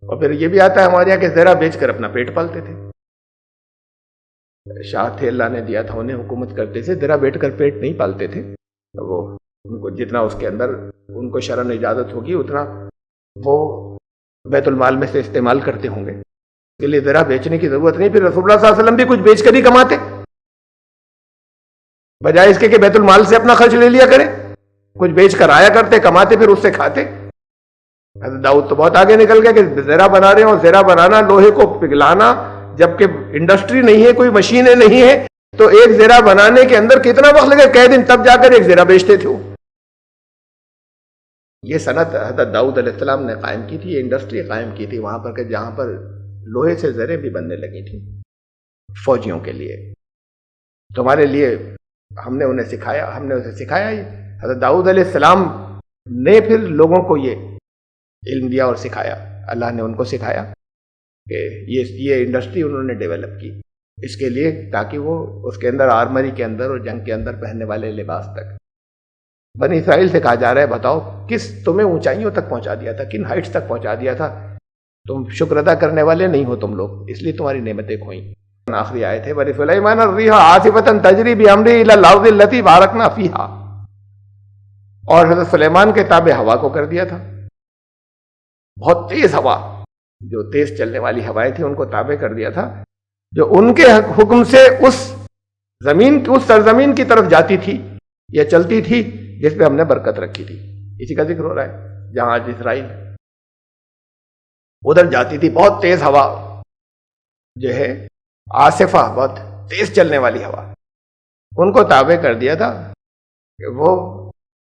اور پھر یہ بھی آتا ہے ہمارے یہاں کہ زرہ بیچ کر اپنا پیٹ پالتے تھے. شاہ تھے، اللہ نے دیا تھا انہیں، حکومت کرتے تھے، زرہ بیٹھ کر پیٹ نہیں پالتے تھے. وہ ان کو جتنا اس کے اندر ان کو شرعاً اجازت ہوگی اتنا وہ بیت المال میں سے استعمال کرتے ہوں گے. اس کے لیے زرہ بیچنے کی ضرورت نہیں. پھر رسول اللہ صلی اللہ علیہ وسلم بھی کچھ بیچ کر ہی کماتے، بجائے اس کے کہ بیت المال سے اپنا خرچ لے لیا کریں. کچھ بیچ کر آیا کرتے، کماتے، پھر اس سے کھاتے. حضرت داؤد تو بہت آگے نکل گیا کہ زرہ بنا رہے ہیں، اور زرہ بنانا، لوہے کو پگھلانا، جبکہ انڈسٹری نہیں ہے، کوئی مشینیں نہیں ہیں، تو ایک زرہ بنانے کے اندر کتنا وقت لگے، کئی دن، تب جا کر ایک زرہ بیچتے تھے. یہ صنعت حضرت داؤد علیہ السلام نے قائم کی تھی، یہ انڈسٹری قائم کی تھی وہاں پر کہ جہاں پر لوہے سے زریں بھی بننے لگی تھیں فوجیوں کے لیے. تمہارے لیے ہم نے انہیں سکھایا. یہ حضرت داؤد علیہ السلام نے پھر لوگوں کو یہ علم دیا اور سکھایا. اللہ نے ان کو سکھایا کہ یہ انڈسٹری انہوں نے ڈیولپ کی اس کے لیے، تاکہ وہ اس کے اندر آرمری کے اندر اور جنگ کے اندر پہننے والے لباس تک. بنی اسرائیل سے کہا جا رہا ہے بتاؤ کس تمہیں اونچائیوں تک پہنچا دیا تھا، کن ہائٹس تک پہنچا دیا تھا. تم شکر ادا کرنے والے نہیں ہو تم لوگ، اس لیے تمہاری نعمتیں کھوئیں. آخری آیت ہے وَلِسُلَيْمَانَ الرِّيحَ عَاصِفَةً تَجْرِي بِأَمْرِهِ إِلَى الْأَرْضِ الَّتِي بَارَكْنَا فِيهَا. اور حضرت سلیمان کے تابع ہوا کو کر دیا تھا. بہت تیز ہوا، جو تیز چلنے والی ہوائیں تھیں ان کو تابع کر دیا تھا، جو ان کے حکم سے اس سرزمین کی طرف جاتی تھی یہ چلتی تھی جس پہ ہم نے برکت رکھی تھی. اسی کا ذکر ہو رہا ہے. جہاں آج اسرائیل ادھر جاتی تھی بہت تیز ہوا جو ہے آصفہ، بہت تیز چلنے والی ہوا، ان کو تابع کر دیا تھا کہ وہ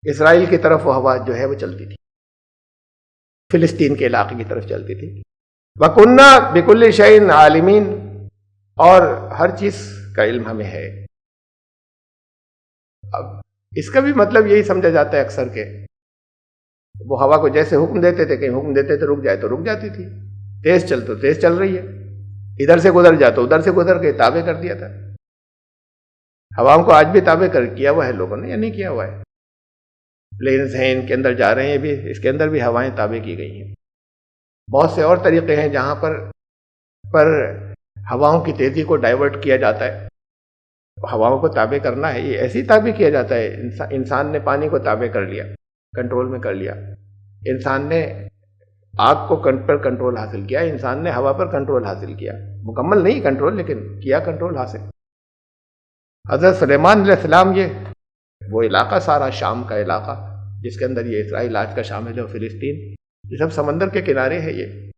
اسرائیل کی طرف وہ ہوا جو ہے وہ چلتی تھی، فلسطین کے علاقے کی طرف چلتی تھی. وَكُنَّا بِكُلِّ شَيْءٍ عَالِمِينَ، اور ہر چیز کا علم ہمیں ہے. اب اس کا بھی مطلب یہی سمجھا جاتا ہے اکثر کہ وہ ہوا کو جیسے حکم دیتے تھے، کہیں حکم دیتے تھے رک جائے تو رک جاتی تھی، تیز چل تو تیز چل رہی ہے، ادھر سے گزر جا تو ادھر سے گزر کے تابع کر دیا تھا. ہواؤں کو آج بھی تابع کیا ہوا ہے لوگوں نے یا نہیں کیا ہوا ہے؟ پلینز ہیں ان کے اندر جا رہے ہیں بھی، اس کے اندر بھی ہوائیں تابع کی گئی ہیں. بہت سے اور طریقے ہیں جہاں پر ہواؤں کی تیزی کو ڈائیورٹ کیا جاتا ہے. ہواؤں کو تابع کرنا ہے، یہ ایسے ہی تابع کیا جاتا ہے. انسان نے پانی کو تابع کر لیا، کنٹرول میں کر لیا. انسان نے آگ کو پر کنٹرول حاصل کیا، انسان نے ہوا پر کنٹرول حاصل کیا. مکمل نہیں کنٹرول، لیکن کیا کنٹرول حاصل. حضرت سلیمان علیہ السلام، یہ وہ علاقہ سارا شام کا علاقہ جس کے اندر یہ اسرائیل آج کا شامل ہے، فلسطین، یہ سب سمندر کے کنارے ہے. یہ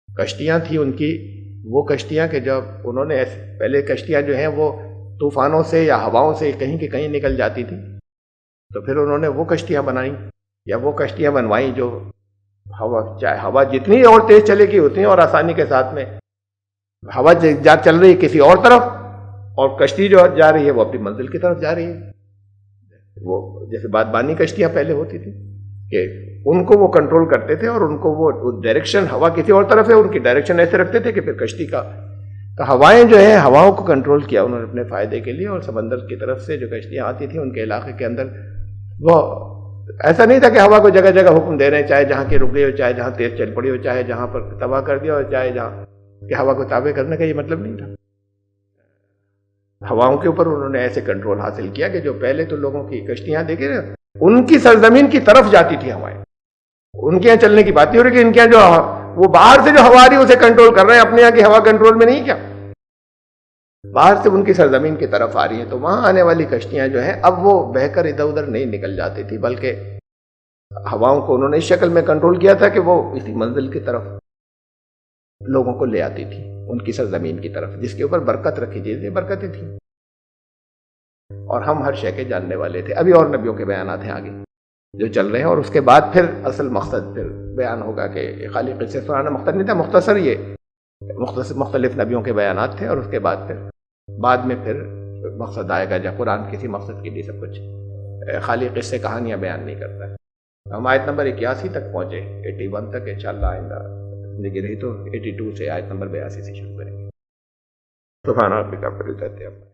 کشتیاں تھیں ان کی، وہ کشتیاں کہ جب انہوں نے پہلے کشتیاں جو ہیں وہ طوفانوں سے یا ہواؤں سے کہیں کہ کہیں نکل جاتی تھی، تو پھر انہوں نے وہ کشتیاں بنائیں یا وہ کشتیاں بنوائیں جو چاہے ہوا جتنی اور تیز چلے گی اتنی اور آسانی کے ساتھ میں ہوا چل رہی ہے کسی اور طرف اور کشتی جو جا رہی ہے وہ اپنی منزل کی طرف جا رہی ہے. وہ جیسے بادبانی کشتیاں پہلے ہوتی تھی کہ ان کو وہ کنٹرول کرتے تھے اور ان کو وہ ڈائریکشن، ہوا کسی اور طرف ہے ان کی ڈائریکشن ایسے رکھتے تھے کہ پھر کشتی کا تو ہوائیں جو ہیں ہواؤں کو کنٹرول کیا انہوں نے اپنے فائدے کے لیے. اور سمندر کی طرف سے جو کشتیاں آتی تھیں ان کے علاقے کے اندر وہ ایسا نہیں تھا کہ ہوا کو جگہ جگہ حکم دے رہے ہیں، چاہے جہاں کی رک گئی ہو، چاہے جہاں تیز چل پڑی ہو، چاہے جہاں پر تباہ کر دیا ہو، چاہے جہاں کہ ہوا کو تابع کرنے کا یہ مطلب نہیں تھا. ہواؤں کے اوپر انہوں نے ایسے کنٹرول حاصل کیا کہ جو پہلے تو لوگوں کی کشتیاں دیکھے نا ان کی سرزمین کی طرف جاتی تھی ہوائیں، ان کے یہاں چلنے کی بات نہیں ہو رہی کہ ان کے یہاں جو وہ باہر سے جو ہوا آ رہی ہے اسے کنٹرول کر رہے ہیں، اپنے یہاں کی ہوا کنٹرول میں نہیں کیا، باہر سے ان کی سرزمین کی طرف آ رہی ہیں. تو وہاں آنے والی کشتیاں جو ہیں اب وہ بہہ کر ادھر ادھر نہیں نکل جاتی تھی، بلکہ ہواؤں کو انہوں نے اس شکل میں کنٹرول کیا تھا کہ وہ اسی منزل کی طرف لوگوں کو لے آتی تھی، ان کی سرزمین کی طرف جس کے اوپر برکت رکھی تھی. یہ برکتیں تھیں اور ہم ہر شے کے جاننے والے تھے. ابھی اور نبیوں کے بیانات ہیں آگے جو چل رہے ہیں، اور اس کے بعد پھر اصل مقصد پھر بیان ہوگا کہ خالی قصے سنانا مقصد نہیں تھا، مختصر یہ مختلف نبیوں کے بیانات تھے. اور اس کے بعد میں پھر مقصد آئے گا جب قرآن کسی مقصد کے لیے سب کچھ خالی قصے کہانیاں بیان نہیں کرتا ہے. ہم آیت نمبر 81 تک پہنچے، 81 تک انشاءاللہ آئندہ زندگی رہی تو 82 سے آیت نمبر 82 سے شروع کریں گے. سبحان ربک رب العزت عما